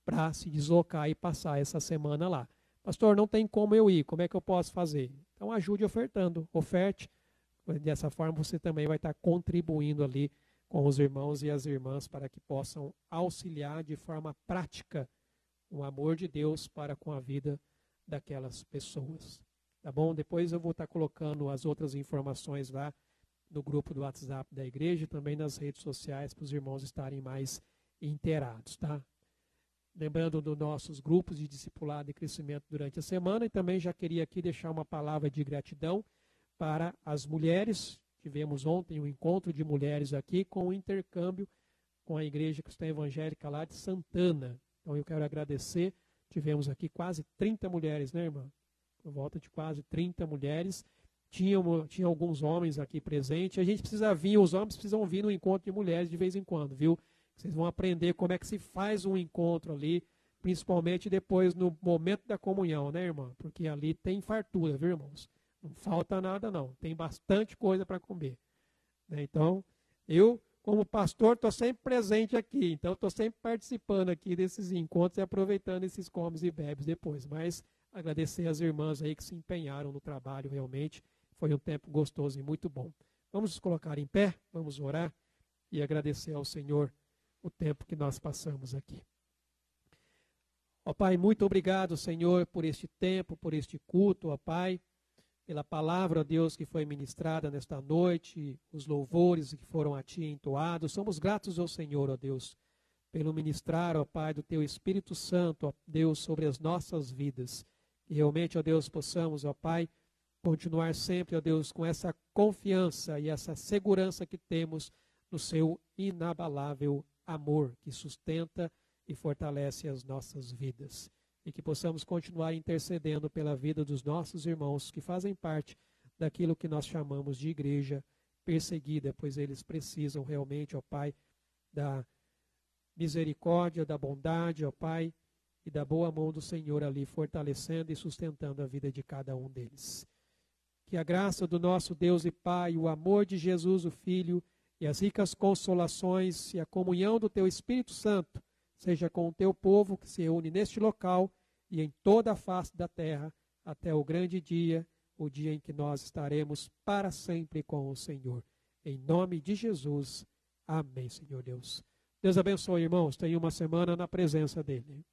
para se deslocar e passar essa semana lá. Pastor, não tem como eu ir, como é que eu posso fazer? Então ajude ofertando, oferte. Dessa forma você também vai estar contribuindo ali com os irmãos e as irmãs para que possam auxiliar de forma prática o amor de Deus para com a vida daquelas pessoas. Tá bom? Depois eu vou estar colocando as outras informações lá no grupo do WhatsApp da igreja e também nas redes sociais para os irmãos estarem mais inteirados, tá? Lembrando dos nossos grupos de discipulado e crescimento durante a semana, e também já queria aqui deixar uma palavra de gratidão para as mulheres. Tivemos ontem um encontro de mulheres aqui com um intercâmbio com a Igreja Cristã Evangélica lá de Santana. Então eu quero agradecer. Tivemos aqui quase 30 mulheres, né, irmã? Por volta de quase 30 mulheres. Tinha alguns homens aqui presentes. A gente precisa vir, os homens precisam vir no encontro de mulheres de vez em quando, viu? Vocês vão aprender como é que se faz um encontro ali, principalmente depois no momento da comunhão, né, irmã? Porque ali tem fartura, viu, irmãos? Não falta nada, não. Tem bastante coisa para comer. Né? Então, eu, como pastor, estou sempre presente aqui. Então, estou sempre participando aqui desses encontros e aproveitando esses comes e bebes depois. Mas agradecer às irmãs aí que se empenharam no trabalho, realmente. Foi um tempo gostoso e muito bom. Vamos nos colocar em pé, vamos orar e agradecer ao Senhor o tempo que nós passamos aqui. Ó Pai, muito obrigado, Senhor, por este tempo, por este culto, ó Pai, pela palavra, ó Deus, que foi ministrada nesta noite, os louvores que foram a Ti entoados. Somos gratos ao Senhor, ó Deus, pelo ministrar, ó Pai, do Teu Espírito Santo, ó Deus, sobre as nossas vidas. E realmente, ó Deus, possamos, ó Pai, continuar sempre, ó Deus, com essa confiança e essa segurança que temos no Seu inabalável amor, que sustenta e fortalece as nossas vidas. E que possamos continuar intercedendo pela vida dos nossos irmãos que fazem parte daquilo que nós chamamos de igreja perseguida, pois eles precisam realmente, ó Pai, da misericórdia, da bondade, ó Pai, e da boa mão do Senhor ali, fortalecendo e sustentando a vida de cada um deles. Que a graça do nosso Deus e Pai, o amor de Jesus, o Filho, e as ricas consolações e a comunhão do Teu Espírito Santo seja com o Teu povo que se reúne neste local e em toda a face da terra, até o grande dia, o dia em que nós estaremos para sempre com o Senhor. Em nome de Jesus. Amém, Senhor Deus. Deus abençoe, irmãos. Tenham uma semana na presença dEle.